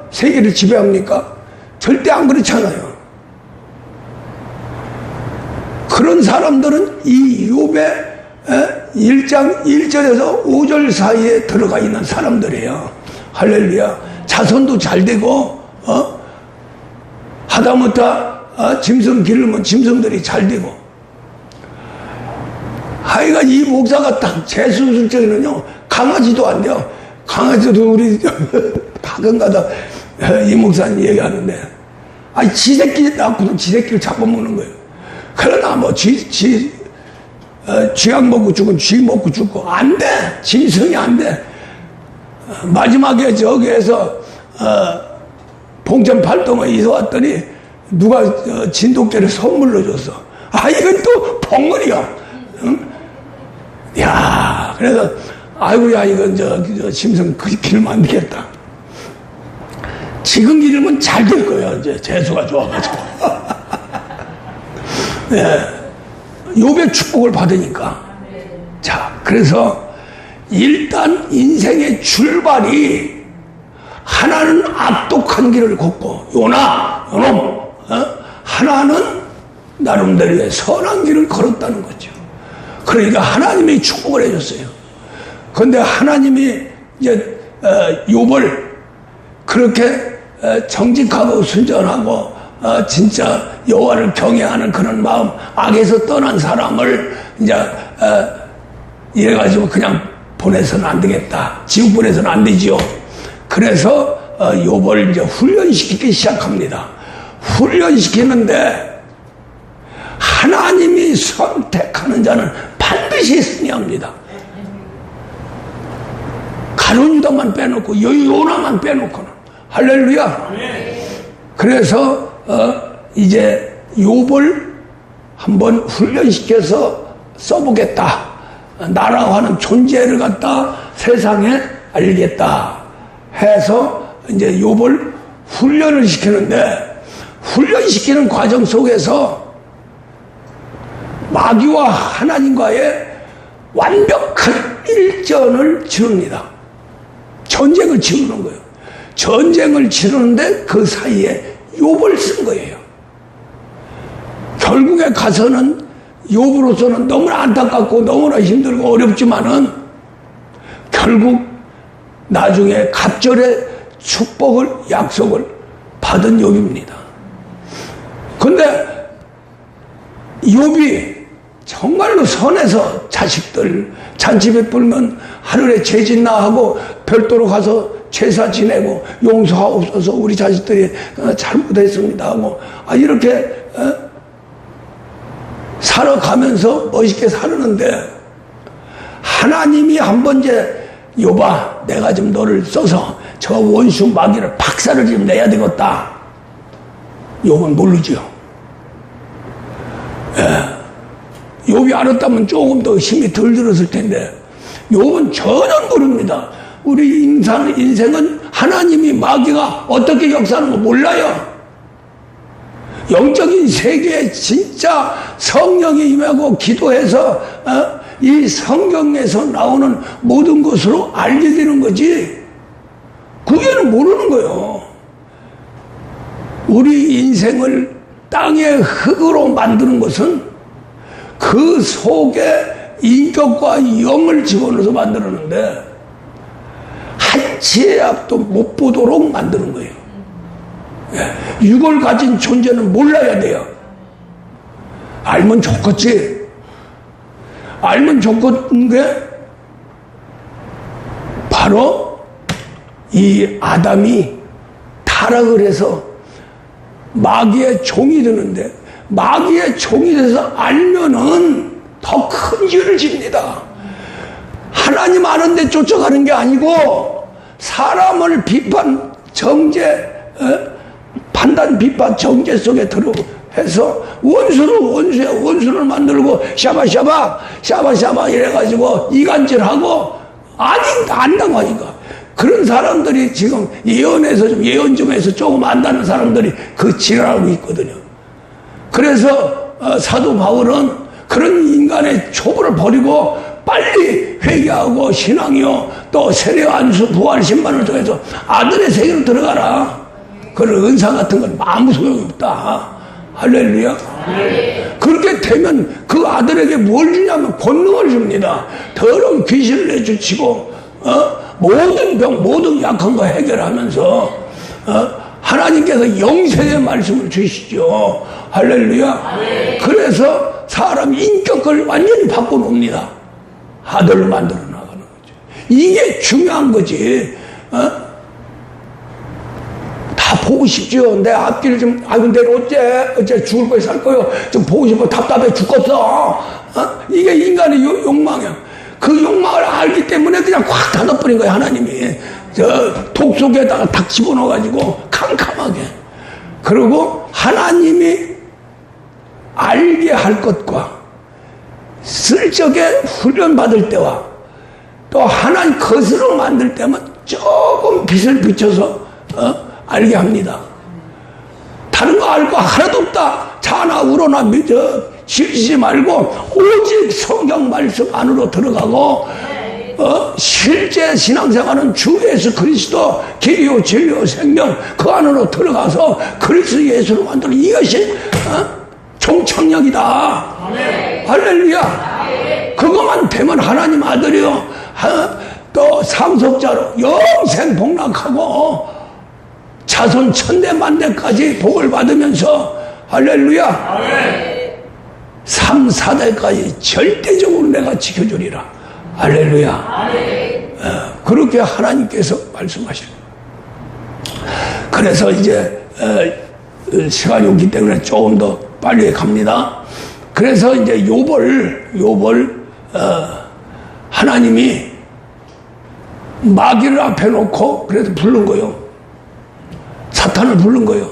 세계를 지배합니까? 절대 안 그렇잖아요. 그런 사람들은 이 욥의 1장 1절에서 5절 사이에 들어가 있는 사람들이에요. 할렐루야. 자손도 잘 되고 하다못해 짐승 기르면 짐승들이 잘 되고. 하여간 이 목사가 딱 재수술 때는요 강아지도 안 돼요. 강아지도 우리 가끔가다 이 목사님 얘기하는데 지 새끼 낳고는 지 새끼를 잡아먹는 거예요. 그러나 뭐 쥐약 먹고 죽은 쥐 먹고 죽고 안 돼. 짐승이 안 돼. 마지막에 저기에서 봉천 팔동에 이사 왔더니 누가 진돗개를 선물로 줬어. 이건 또 벙어리야. 응? 야, 그래서 아이고야 이건 저 짐승 기르면 안 되겠다. 지금 기르면 잘 될 거예요. 이제 재수가 좋아가지고. 네, 욥의 축복을 받으니까. 자, 그래서 일단 인생의 출발이 하나는 악독한 길을 걷고 요놈 하나는 나름대로의 선한 길을 걸었다는 거죠. 그러니까 하나님이 축복을 해줬어요. 그런데 하나님이 이제 욥을 그렇게 정직하고 순전하고 진짜 여호와를 경외하는 그런 마음, 악에서 떠난 사람을 이제 이래가지고 그냥 보내서는 안 되겠다. 지옥 보내서는 안 되지요. 그래서 욥을 이제 훈련시키기 시작합니다. 훈련시키는데 하나님이 선택하는 자는 반드시 승리합니다. 가룟 유다만 빼놓고 요나만 빼놓고는. 할렐루야. 그래서 이제 욥을 한번 훈련시켜서 써보겠다. 나라고 하는 존재를 갖다 세상에 알리겠다 해서 이제 욥을 훈련을 시키는데, 훈련시키는 과정 속에서 마귀와 하나님과의 완벽한 일전을 치릅니다. 전쟁을 치르는 거예요. 전쟁을 치르는데 그 사이에 욥을 쓴 거예요. 결국에 가서는 욥으로서는 너무나 안타깝고 너무나 힘들고 어렵지만은 결국 나중에 갑절의 축복을 약속을 받은 욥입니다. 근데 욥이 정말로 선해서 자식들 잔치 베풀면 하늘에 재짓나 하고 별도로 가서 제사 지내고 용서하옵소서 우리 자식들이 잘못했습니다 하고 이렇게 살아가면서 멋있게 사는데, 하나님이 한번 이제 욥아 내가 좀 너를 써서 저 원수 마귀를 박살을 좀 내야 되겠다. 욥은 모르죠. 욥이 알았다면 조금 더 힘이 덜 들었을 텐데 욥은 전혀 모릅니다. 우리 인생은 하나님이 마귀가 어떻게 역사하는 거 몰라요. 영적인 세계에 진짜 성령이 임하고 기도해서 이 성경에서 나오는 모든 것으로 알게 되는 거지, 그 외에는 모르는 거예요. 우리 인생을 땅의 흙으로 만드는 것은 그 속에 인격과 영을 집어넣어서 만들었는데 한치의 앞도 못 보도록 만드는 거예요. 육을 가진 존재는 몰라야 돼요. 알면 좋겠지. 알면 좋겠는 게 바로 이 아담이 타락을 해서 마귀의 종이 되는데, 마귀의 종이 돼서 알면은 더 큰 죄를 집니다. 하나님 아는데 쫓아가는 게 아니고 사람을 비판, 정죄, 판단, 비판, 정죄 속에 들어해서 원수를 만들고 샤바 이래가지고 이간질하고 안다고 하니까 그런 사람들이 지금 예언 좀 해서 조금 안다는 사람들이 그 지랄하고 있거든요. 그래서 사도 바울은 그런 인간의 초보를 버리고 빨리 회개하고 신앙이요 또 세례 안수 부활 신반을 통해서 아들의 세계로 들어가라. 그런 은사 같은 건 아무 소용이 없다. 할렐루야. 그렇게 되면 그 아들에게 뭘 주냐면 권능을 줍니다. 더러운 귀신을 내쫓이고 모든 병 모든 약한 거 해결하면서 하나님께서 영생의 말씀을 주시죠. 할렐루야. 그래서 사람 인격을 완전히 바꿔놓습니다. 아들로 만들어 나가는 거죠. 이게 중요한 거지. 다 보고 싶죠. 내 앞길을 좀, 근데 어째 죽을 거에 살 거요. 좀 보고 싶어. 답답해 죽겠어. 이게 인간의 욕망이야. 그 욕망을 알기 때문에 그냥 확 닫아버린 거야, 하나님이. 독 속에다가 탁 집어넣어가지고 캄캄하게. 그리고 하나님이 알게 할 것과 쓸 적에 훈련 받을 때와 또 하나님 것으로 만들 때만 조금 빛을 비춰서 알게 합니다. 다른 거 알 거 하나도 없다. 자나 우러나 쉬지 말고 오직 성경 말씀 안으로 들어가고 실제 신앙생활은 주 예수 그리스도 길이요 진리요 생명 그 안으로 들어가서 그리스도 예수로 만드는 이것이 총창력이다. 할렐루야. 그것만 되면 하나님 아들이요 또 상속자로 영생 복락하고 자손 천대 만대까지 복을 받으면서 할렐루야 3, 4대까지 절대적으로 내가 지켜주리라. 할렐루야. 그렇게 하나님께서 말씀하시는 거예요. 그래서 이제 시간이 없기 때문에 조금 더 빨리 갑니다. 그래서 이제 욥을 하나님이 마귀를 앞에 놓고 그래서 부른 거예요. 사탄을 부른 거예요.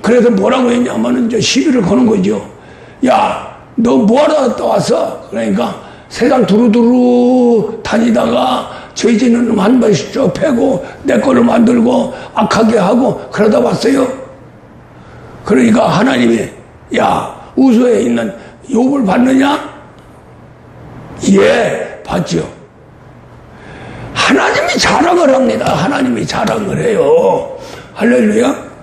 그래서 뭐라고 했냐면은 이제 시비를 거는 거죠. 야, 너 뭐하러 또 왔어? 그러니까 세상 두루두루 다니다가 죄 짓는 놈 한 번씩 쭉 패고 내 거를 만들고 악하게 하고 그러다 왔어요. 그러니까 하나님이 야, 우수에 있는 욥을 봤느냐? 예, 봤죠. 하나님이 자랑을 합니다. 하나님이 자랑을 해요. 할렐루야.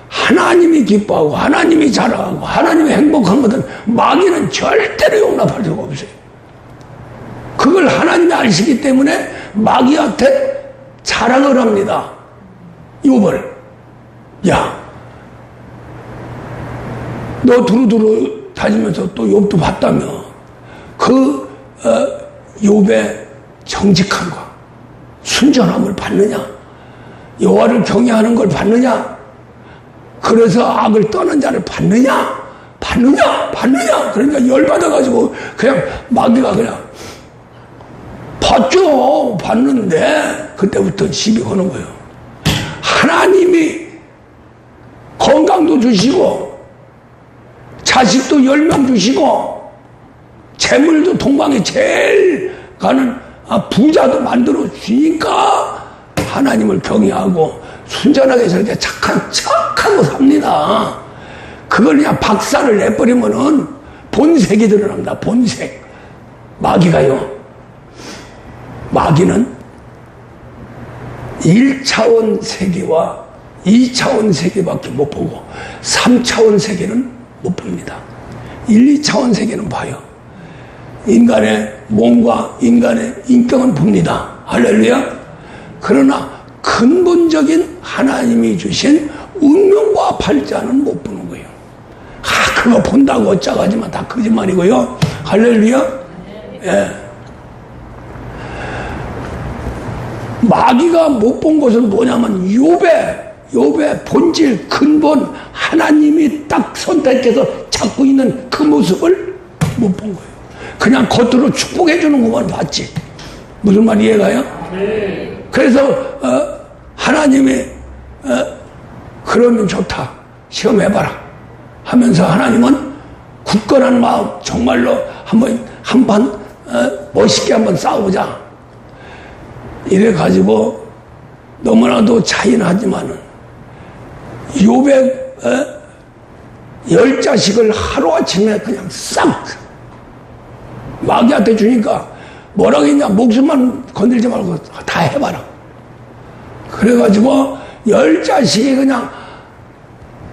하나님이 기뻐하고 하나님이 자랑하고 하나님이 행복한 것은 마귀는 절대로 용납할 수가 없어요. 그걸 하나님이 아시기 때문에 마귀한테 자랑을 합니다. 욥을. 야, 너 두루두루 다니면서 또 욥도 봤다며. 그 욥의 정직함과 순전함을 봤느냐? 여호와를 경외하는 걸 봤느냐? 그래서 악을 떠난 자를 봤느냐? 그러니까 열받아가지고 그냥 마귀가 그냥 봤죠. 봤는데 그때부터 시비 거는 거예요. 하나님이 건강도 주시고 자식도 10명 주시고 재물도 동방에 제일 가는 부자도 만들어 주니까 하나님을 경외하고 순전하게 저렇게 착하고 삽니다. 그걸 그냥 박살을 내버리면은 본색이 드러납니다. 본색. 마귀가요. 마귀는 1차원 세계와 2차원 세계밖에 못 보고 3차원 세계는 못 봅니다. 1, 2차원 세계는 봐요. 인간의 몸과 인간의 인격은 봅니다. 할렐루야. 그러나 근본적인 하나님이 주신 운명과 팔자는 못 보는 거예요. 그거 본다고 어쩌고 하지만 다 거짓말이고요. 할렐루야. 예. 마귀가 못 본 것은 뭐냐면 욥의 본질 근본 하나님이 딱 선택해서 찾고 있는 그 모습을 못 본 거예요. 그냥 겉으로 축복해 주는 것만 봤지. 무슨 말 이해가요? 네. 그래서 하나님이 그러면 좋다, 시험해봐라 하면서 하나님은 굳건한 마음, 정말로 한판 멋있게 한번 싸우자 이래가지고 너무나도 차이나지만은 욥의 10자식을 하루아침에 그냥 싹 마귀한테 주니까 뭐라고 했냐, 목숨만 건들지 말고 다 해봐라. 그래가지고 10자식이 그냥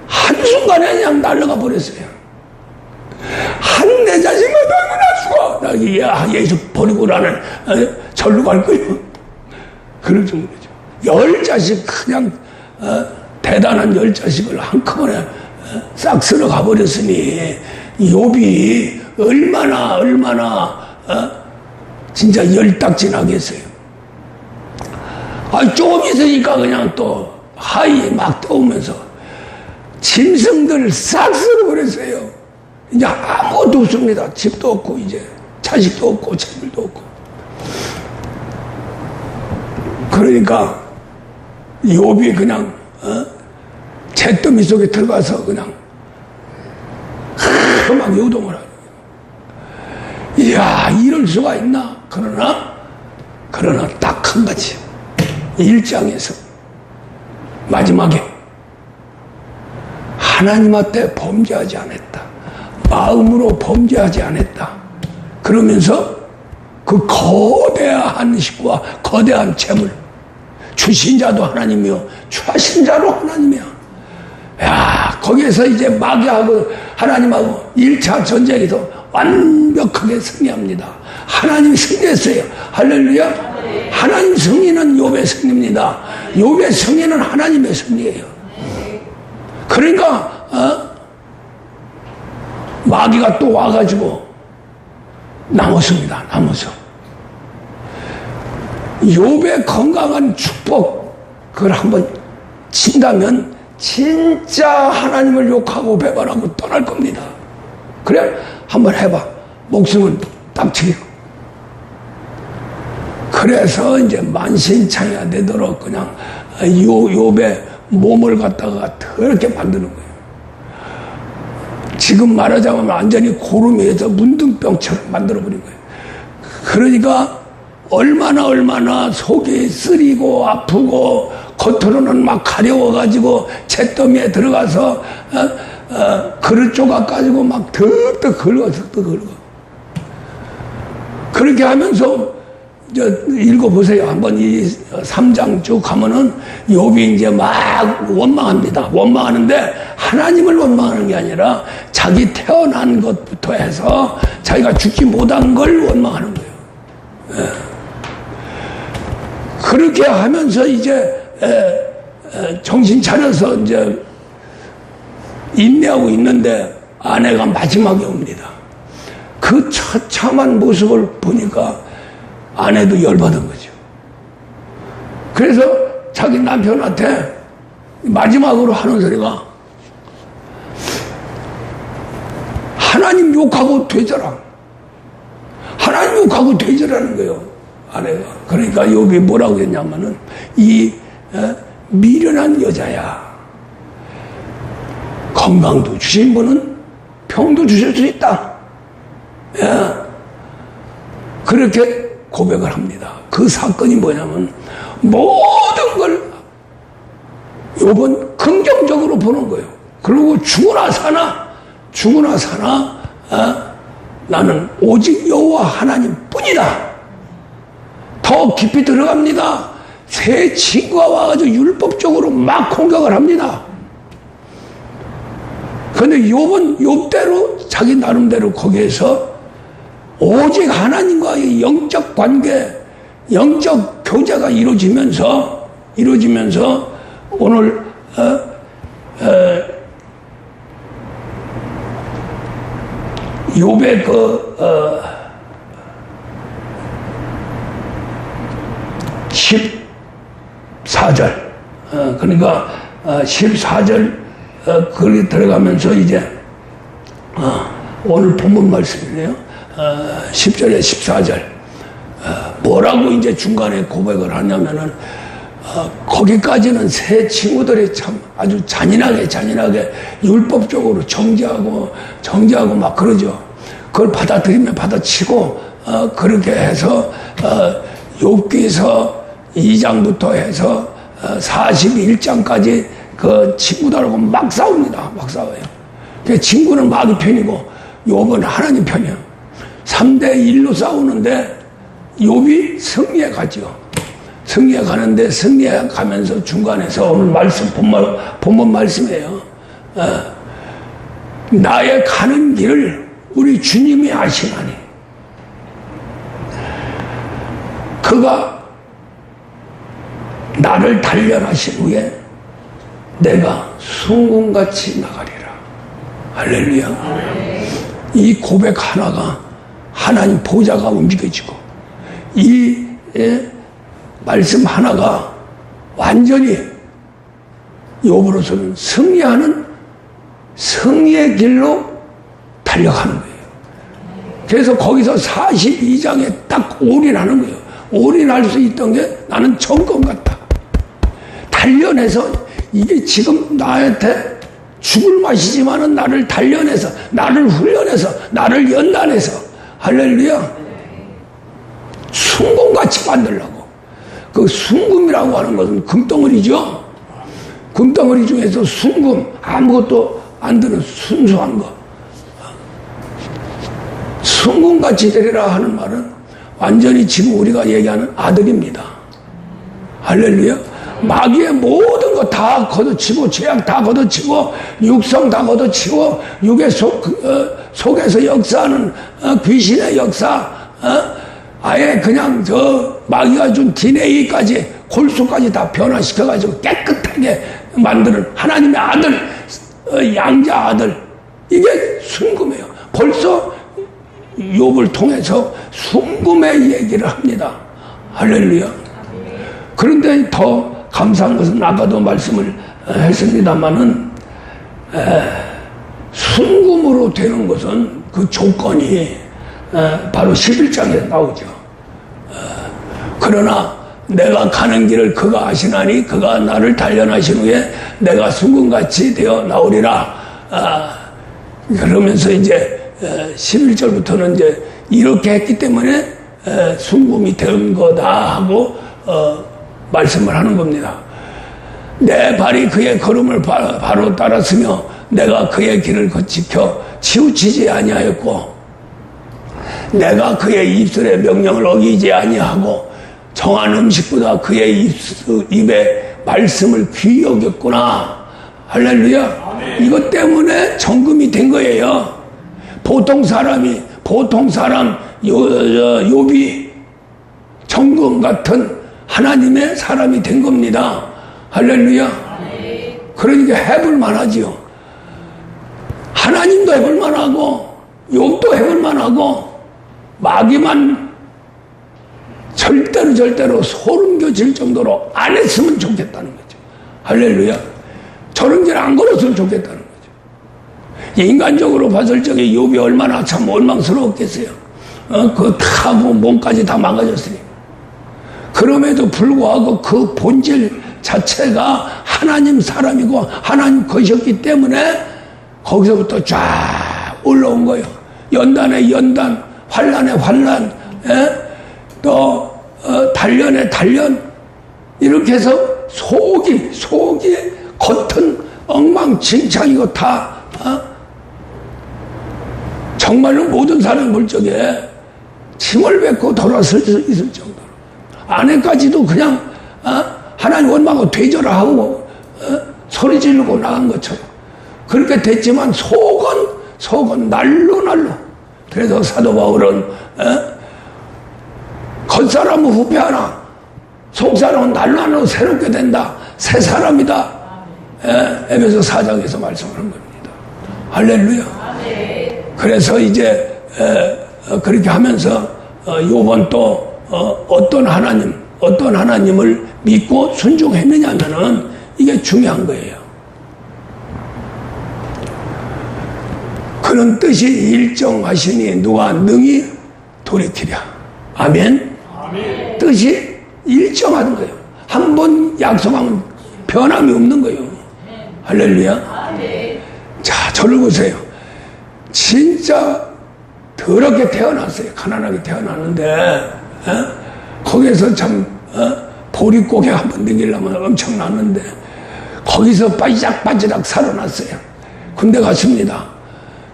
한순간에 그냥 날아가 버렸어요. 한 내 자식만 너무나 죽어. 나 예수 버리고 나는 절로 갈 거예요. 그럴 정도죠. 10자식 그냥 대단한 10자식을 한꺼번에 싹 쓸어 가버렸으니 욥이 얼마나 진짜 열딱지나겠어요. 조금 있으니까 그냥 또 하이에 막 떠오면서 짐승들 싹 쓸어버렸어요. 이제 아무것도 없습니다. 집도 없고 이제 자식도 없고 재물도 없고. 그러니까 욥이 그냥 잿더미 속에 들어가서 그냥 막 요동을 하는 거예요. 이야, 이럴 수가 있나? 그러나 딱 한 가지, 1장에서 마지막에 하나님한테 범죄하지 않았다, 마음으로 범죄하지 않았다 그러면서 그 거대한 식과 거대한 재물, 주신 자도 하나님이요 취하신 자도 하나님이야. 야, 거기에서 이제 마귀하고 하나님하고 1차 전쟁에서 완벽하게 승리합니다. 하나님이 승리했어요. 할렐루야. 하나님 승리는 욥의 승리입니다. 욥의 승리는 하나님의 승리예요. 그러니까 마귀가 또 와가지고 남았습니다. 남아서 욥의 건강한 축복 그걸 한번 친다면 진짜 하나님을 욕하고 배반하고 떠날 겁니다. 그래, 한번 해봐. 목숨은 딱 지키고. 그래서 이제 만신창이가 되도록 그냥 욥의 몸을 갖다가 그렇게 만드는 거예요. 지금 말하자면 완전히 고름에서 문둥병처럼 만들어버린 거예요. 그러니까 얼마나 속이 쓰리고 아프고 겉으로는 막 가려워가지고 잿더미에 들어가서 그릇 조각 가지고 막 득득 긁어. 그렇게 하면서 읽어보세요. 한번 이 3장 쭉 가면은 욥이 이제 막 원망합니다. 원망하는데 하나님을 원망하는 게 아니라 자기 태어난 것부터 해서 자기가 죽지 못한 걸 원망하는 거예요. 예. 그렇게 하면서 이제 정신 차려서 이제 인내하고 있는데 아내가 마지막에 옵니다. 그 처참한 모습을 보니까 아내도 열받은 거죠. 그래서 자기 남편한테 마지막으로 하는 소리가 하나님 욕하고 되져라. 하나님 욕하고 되져라는 거예요. 아내가. 그러니까 욥이 뭐라고 했냐면은 이 미련한 여자야. 건강도 주신 분은 평도 주실 수 있다. 예. 그렇게 고백을 합니다. 그 사건이 뭐냐면 모든 걸 욥은 긍정적으로 보는 거예요. 그리고 죽으나 사나 나는 오직 여호와 하나님 뿐이다. 더 깊이 들어갑니다. 새 친구가 와가지고 율법적으로 막 공격을 합니다. 그런데 욥은 욥대로 자기 나름대로 거기에서 오직 하나님과의 영적 관계, 영적 교제가 이루어지면서 오늘 욥의 14절 그러니까 14절 거기 들어가면서 이제 오늘 본문 말씀이네요. 10절에 14절 뭐라고 이제 중간에 고백을 하냐면은 거기까지는 새 친구들이 참 아주 잔인하게 율법적으로 정죄하고 막 그러죠. 그걸 받아들이면 받아치고 그렇게 해서 욥기서 2장부터 해서 41장까지 그 친구들하고 막 싸웁니다. 막 싸워요. 그 친구는 마귀 편이고 욥은 하나님 편이에요. 3대1로 싸우는데 욥이 승리해 가죠. 승리해 가는데 승리해 가면서 중간에서 오늘 말씀 본문 말씀이에요. 나의 가는 길을 우리 주님이 아시나니 그가 나를 단련하신 후에 내가 순금같이 나가리라. 할렐루야. 이 고백 하나가 하나님 보좌가 움직여지고 이 말씀 하나가 완전히 욥으로서는 승리하는 승리의 길로 달려가는 거예요. 그래서 거기서 42장에 딱 올인하는 거예요. 올인할 수 있던 게 나는 정금 같다. 단련해서 이게 지금 나한테 죽을 맛이지만은 나를 단련해서 나를 훈련해서 나를 연단해서 할렐루야 순금같이 만들려고. 그 순금이라고 하는 것은 금덩어리죠. 금덩어리 중에서 순금 아무것도 안 드는 순수한 거 순금같이 되리라 하는 말은 완전히 지금 우리가 얘기하는 아들입니다. 할렐루야. 마귀의 모든 거 다 걷어치고 죄악 다 걷어치고 육성 다 걷어치고 육의 속에서 역사하는 귀신의 역사 아예 그냥 저 마귀가 준 DNA까지 골수까지 다 변화시켜가지고 깨끗하게 만드는 하나님의 아들 양자 아들 이게 순금이에요. 벌써 욥을 통해서 순금의 얘기를 합니다. 할렐루야. 그런데 더 감사한 것은 아까도 말씀을 했습니다마는 순금으로 되는 것은 그 조건이 바로 11장에 나오죠. 그러나 내가 가는 길을 그가 아시나니 그가 나를 단련하신 후에 내가 순금같이 되어 나오리라. 그러면서 이제 11절부터는 이제 이렇게 했기 때문에 순금이 된 거다 하고 말씀을 하는 겁니다. 내 발이 그의 걸음을 바로 따랐으며 내가 그의 길을 지켜 치우치지 아니하였고 내가 그의 입술의 명령을 어기지 아니하고 정한 음식보다 그의 입에 말씀을 귀히 여겼구나. 할렐루야. 이것 때문에 정금이 된 거예요. 보통 사람 욥이 정금 같은 하나님의 사람이 된 겁니다. 할렐루야. 그러니까 해볼만 하지요. 하나님도 해볼만 하고 욥도 해볼만 하고 마귀만 절대로 소름 끼칠 정도로 안 했으면 좋겠다는 거죠. 할렐루야. 저런 길 안 걸었으면 좋겠다는 거죠. 인간적으로 봤을 적에 욥이 얼마나 참 원망스러웠겠어요. 그거 다 몸까지 다 망가졌으니까. 그럼에도 불구하고 그 본질 자체가 하나님 사람이고 하나님 것이었기 때문에 거기서부터 쫙 올라온 거예요. 연단에 연단, 환란에 환란, 또 단련에 단련, 이렇게 해서 속이 겉은 엉망진창이고 다 정말로 모든 사람 물적에 침을 뱉고 돌아설 수 있을 정도로 아내까지도 그냥 하나님 원망하고 되절하고 소리 지르고 나간 것처럼 그렇게 됐지만 속은 날로 그래서 사도 바울은 겉사람은 후패하나 속사람은 날로 새롭게 된다. 새 사람이다. 에베소 4장에서 말씀하는 겁니다. 할렐루야. 그래서 이제 그렇게 하면서 요번 또 어떤 하나님을 믿고 순종했느냐면은 이게 중요한 거예요. 그는 뜻이 일정하시니 누가 능히 돌이키랴. 아멘. 아멘. 뜻이 일정하는 거예요. 한 번 약속하면 변함이 없는 거예요. 할렐루야. 자, 저를 보세요. 진짜 더럽게 태어났어요. 가난하게 태어났는데 거기서 참 보릿고개 한번 넘기려면 엄청났는데 거기서 바지락바지락 살아났어요. 군대 갔습니다.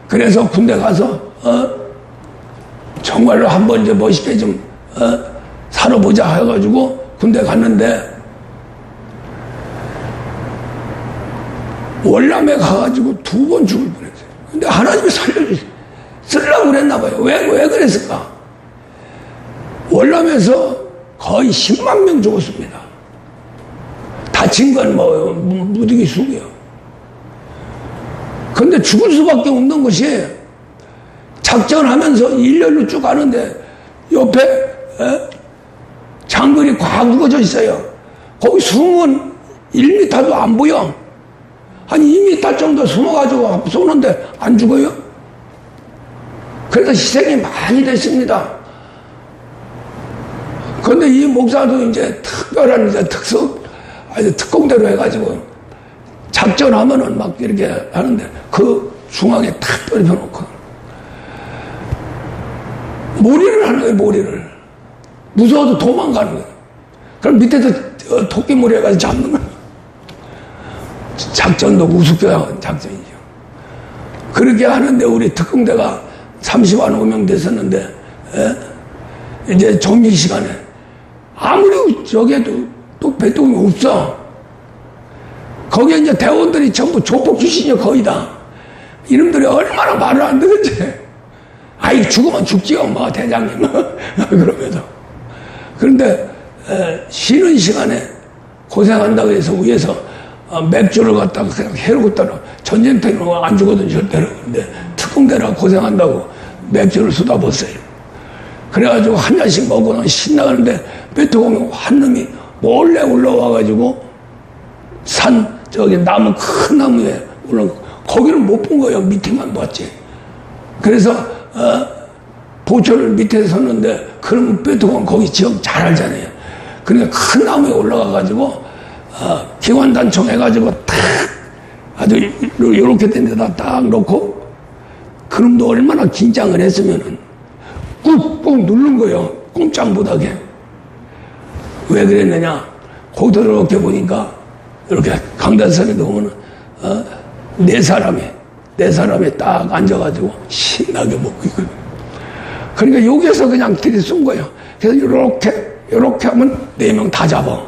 그래서 군대 가서 정말로 한번 이제 멋있게 좀 살아보자 해가지고 군대 갔는데 월남에 가가지고 2번 죽을 뻔했어요. 근데 하나님이 살려주세요. 쓰려고 그랬나 봐요. 왜 그랬을까? 월남에서 거의 10만 명 죽었습니다. 다친 건 뭐 무더기 수고요. 근데 죽을 수밖에 없는 것이 작전하면서 일렬로 쭉 가는데 옆에 장거리 꽉 우거져 있어요. 거기 숨은 1m도 안 보여. 한 2m 정도 숨어가지고 쏘는데 안 죽어요? 그래서 희생이 많이 됐습니다. 그런데 이 목사도 이제 특별한 이제 특공대로 해가지고 작전하면은 막 이렇게 하는데 그 중앙에 탁 떨어져놓고 몰이를 하는 거예요, 몰이를. 무서워서 도망가는 거예요. 그럼 밑에서 토끼몰이 해가지고 잡는 거예요. 작전도 우습게 작전이죠. 그렇게 하는데 우리 특공대가 30만 5명 됐었는데 이제 정리 시간에 아무리 저기에도 또 배통이 없어. 거기에 이제 대원들이 전부 조폭 출신이요, 거의 다. 이놈들이 얼마나 말을 안 듣는지. 아이, 죽으면 죽지요, 뭐, 대장님. 그러면서. 그런데, 쉬는 시간에 고생한다고 해서 위에서 맥주를 갖다가 그냥 해놓고 따라 전쟁터는 안 죽거든, 절대로. 근데 특공대라 고생한다고 맥주를 쏟아붓어요. 그래가지고 한 잔씩 먹고는 신나가는데 베트공이 한 놈이 몰래 올라와가지고 저기 나무, 큰 나무에 거기는 못 본 거예요. 밑에만 봤지. 그래서, 보초를 밑에 섰는데, 그러면 베트공 거기 지역 잘 알잖아요. 그러니까 큰 나무에 올라가가지고, 기관단총 해가지고 탁, 아주 요렇게 된 데다 딱 놓고, 그놈도 얼마나 긴장을 했으면은, 꾹꾹 누른 거예요. 꼼짝 못하게. 왜 그랬느냐? 거기서 이렇게 보니까, 이렇게 강단선에도 보면은, 네 사람이 딱 앉아가지고 신나게 먹고 있거든요. 그러니까 여기에서 그냥 들이쏜 거예요. 그래서 요렇게 하면 4명 다 잡아.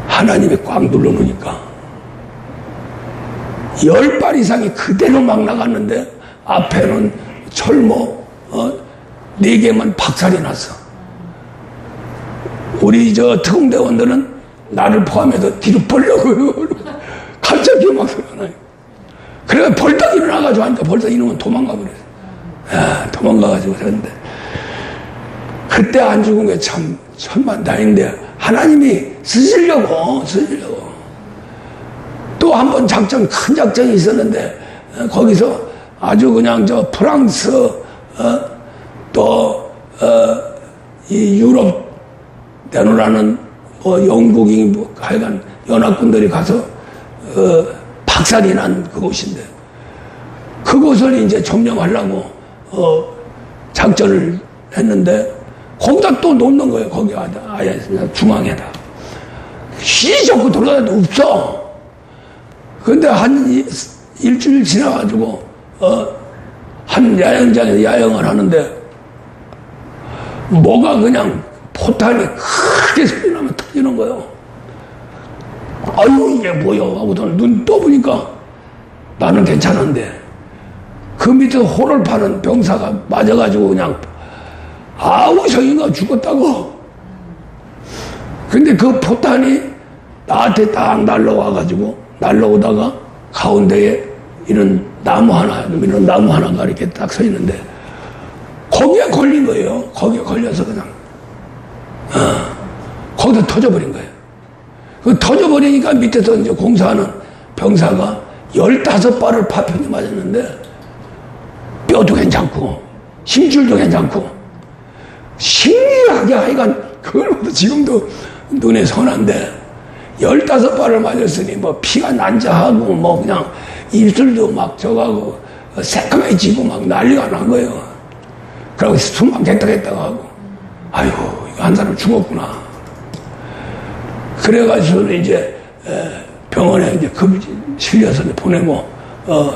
하나님이 꽉 눌러놓으니까 10발 이상이 그대로 막 나갔는데 앞에는 철모 4개만 박살이 났어. 우리 저 특공대원들은 나를 포함해서 뒤로 벌려고 갑자기 막 소리나요. 그래가 벌떡 일어나가지고 하니까 벌써 이놈은 도망가 버렸어. 도망가가지고 그랬는데 그때 안 죽은 게 참 천만다행인데 하나님이 쓰시려고 또 한 번 큰 작전이 있었는데 거기서 아주 그냥 저 프랑스 또 이 유럽 내놓으라는 뭐 영국이 뭐 하여간 연합군들이 가서 박살이 난 그곳인데 그곳을 이제 점령하려고 작전을 했는데 거기다 또 놓는 거예요. 거기 아예 중앙에다 시적고 돌아다니도 없어. 근데 한 일주일 지나가지고 한 야영장에서 야영을 하는데 뭐가 그냥 포탄이 크게 소리 나면 터지는 거예요. 아유, 이게 뭐야? 하고선 눈 떠보니까 나는 괜찮은데 그 밑에 호를 파는 병사가 맞아가지고 그냥 아우, 저기가 죽었다고. 근데 그 포탄이 나한테 딱 날라오다가 가운데에 이런 나무 하나가 이렇게 딱 서 있는데 거기에 걸린 거예요. 거기에 걸려서 그냥 거기다 터져버린 거예요. 그 터져버리니까 밑에서 이제 공사하는 병사가 15발을 파편이 맞았는데 뼈도 괜찮고 심줄도 괜찮고 신기하게 하여간 그걸 보고 지금도 눈에 선한데 15발을 맞았으니 뭐 피가 난자하고 뭐 그냥 입술도 막 저가고 새까매지고 막 난리가 난 거예요. 그러고 숨만 개떡개떡 하고 아이고 이거 한 사람 죽었구나. 그래가지고 이제 병원에 이제 실려서 보내고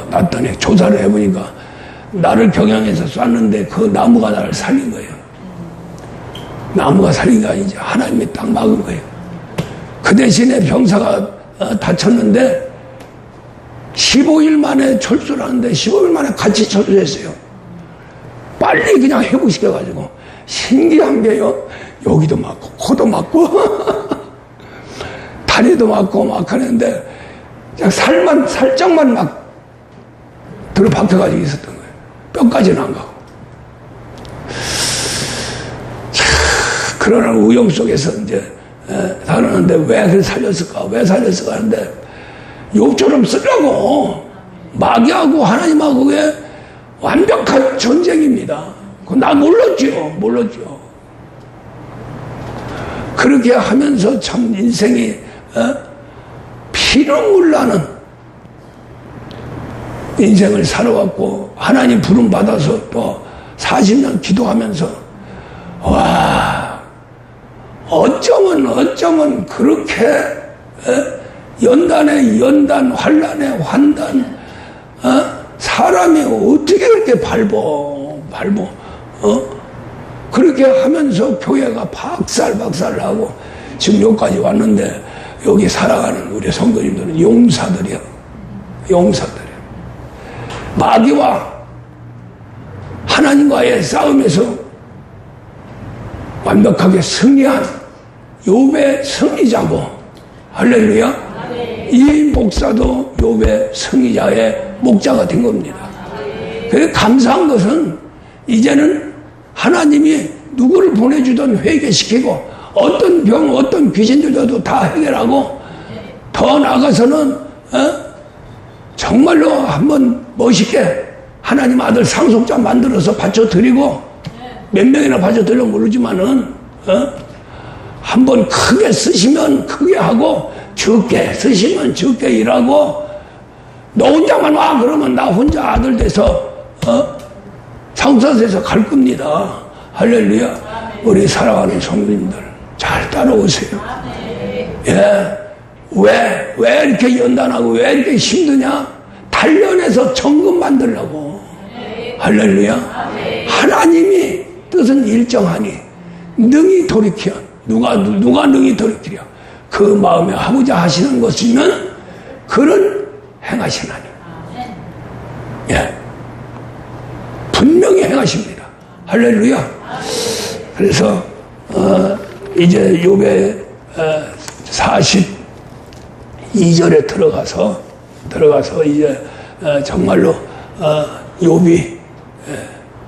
났더니 조사를 해보니까 나를 경향해서 쐈는데 그 나무가 나를 살린 거예요. 나무가 살린 게 아니지 하나님이 딱 막은 거예요. 그 대신에 병사가 다쳤는데 15일 만에 철수를 하는데 15일 만에 같이 철수했어요. 빨리 그냥 회복시켜가지고 신기한 게요. 여기도 맞고 코도 맞고 다리도 맞고 막 하는데 그냥 살짝만 막 들어박혀가지고 있었던 거예요. 뼈까지는 안 가고. 그러나 우영 속에서 이제 살았는데 왜 그걸 살렸을까? 왜 살렸을까 하는데 욥처럼 쓰려고 마귀하고 하나님하고 그게 완벽한 전쟁입니다. 나 몰랐죠. 그렇게 하면서 참 인생이 피눈물 나는 인생을 살아왔고 하나님 부름 받아서 또 40년 기도하면서 와 어쩌면 그렇게 연단에 연단 환난에 환단 사람이 어떻게 그렇게 밟어 그렇게 하면서 교회가 박살나고 지금 여기까지 왔는데 여기 살아가는 우리 성도님들은 용사들이요. 마귀와 하나님과의 싸움에서 완벽하게 승리한 욥의 승리자고 할렐루야. 이 목사도 욥의 승리자의 목자가 된 겁니다. 그래서 감사한 것은 이제는 하나님이 누구를 보내주든 회개시키고 어떤 병 어떤 귀신들도 다 해결하고 더 나아가서는 정말로 한번 멋있게 하나님 아들 상속자 만들어서 바쳐드리고 몇 명이나 바쳐드리려 모르지만은 한번 크게 쓰시면 크게 하고 적게 쓰시면 적게 일하고 너 혼자만 와 그러면 나 혼자 아들 돼서 상사에서 갈 겁니다. 할렐루야. 우리 사랑하는 성도님들 잘 따라오세요. 예. 왜 이렇게 연단하고 왜 이렇게 힘드냐? 단련해서 정금 만들려고. 할렐루야. 하나님이 뜻은 일정하니 능히 돌이켜. 누가 능히 돌이키려? 그 마음에 하고자 하시는 것이면 그는 행하시나니. 예. 분명히 행하십니다. 할렐루야. 그래서 이제 욥의 42절에 들어가서 이제 정말로 욥이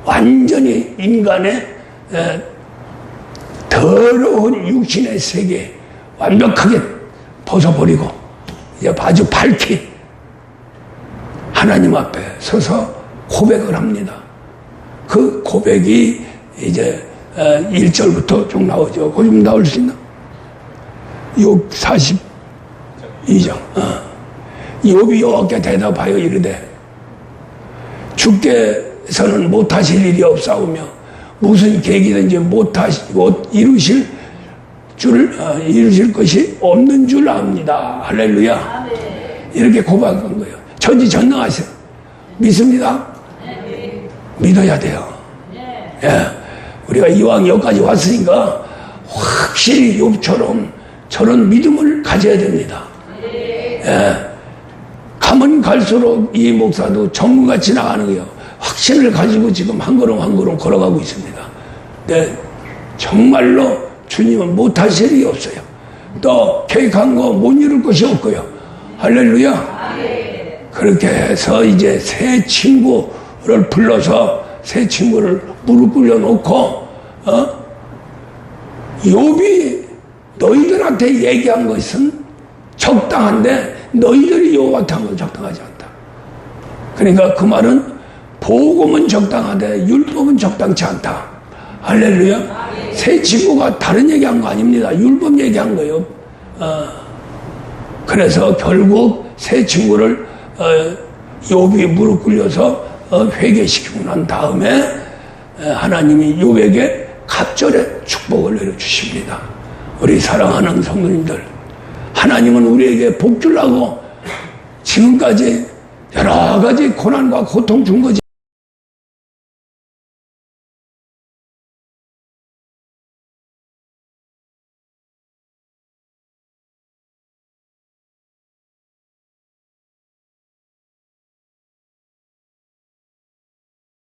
완전히 인간의 더러운 육신의 세계 완벽하게 벗어버리고 이제 아주 밝히 하나님 앞에 서서 고백을 합니다. 그 고백이 이제 1절부터 쭉 나오죠. 그 좀 나올 수 있나? 욥 42장. 욥이 여호와께 대답하여 이르되 주께서는 못하실 일이 없사오며 무슨 계기든지 못 이루실 것이 없는 줄 압니다. 할렐루야. 이렇게 고백한 거예요. 전지전능하세요. 믿습니다. 믿어야 돼요. 예. 우리가 이왕 여기까지 왔으니까 확실히 욥처럼 저런 믿음을 가져야 됩니다. 예. 가면 갈수록 이 목사도 정문같이 나가는 거예요. 확신을 가지고 지금 한 걸음 걸어가고 있습니다. 네, 정말로 주님은 못하실 일이 없어요. 또 계획한 거 못 이룰 것이 없고요. 할렐루야. 그렇게 해서 이제 새 친구를 불러서 새 친구를 무릎 꿇려놓고 욥이 너희들한테 얘기한 것은 적당한데 너희들이 여호와한테 한 건 적당하지 않다. 그러니까 그 말은 복음은 적당하되 율법은 적당치 않다. 할렐루야. 새 친구가 다른 얘기한 거 아닙니다. 율법 얘기한 거예요. 그래서 결국 새 친구를 욥이 무릎 꿇려서 회개시키고 난 다음에 하나님이 욥에게 갑절의 축복을 내려주십니다. 우리 사랑하는 성도님들, 하나님은 우리에게 복 주려고 지금까지 여러 가지 고난과 고통 준 거지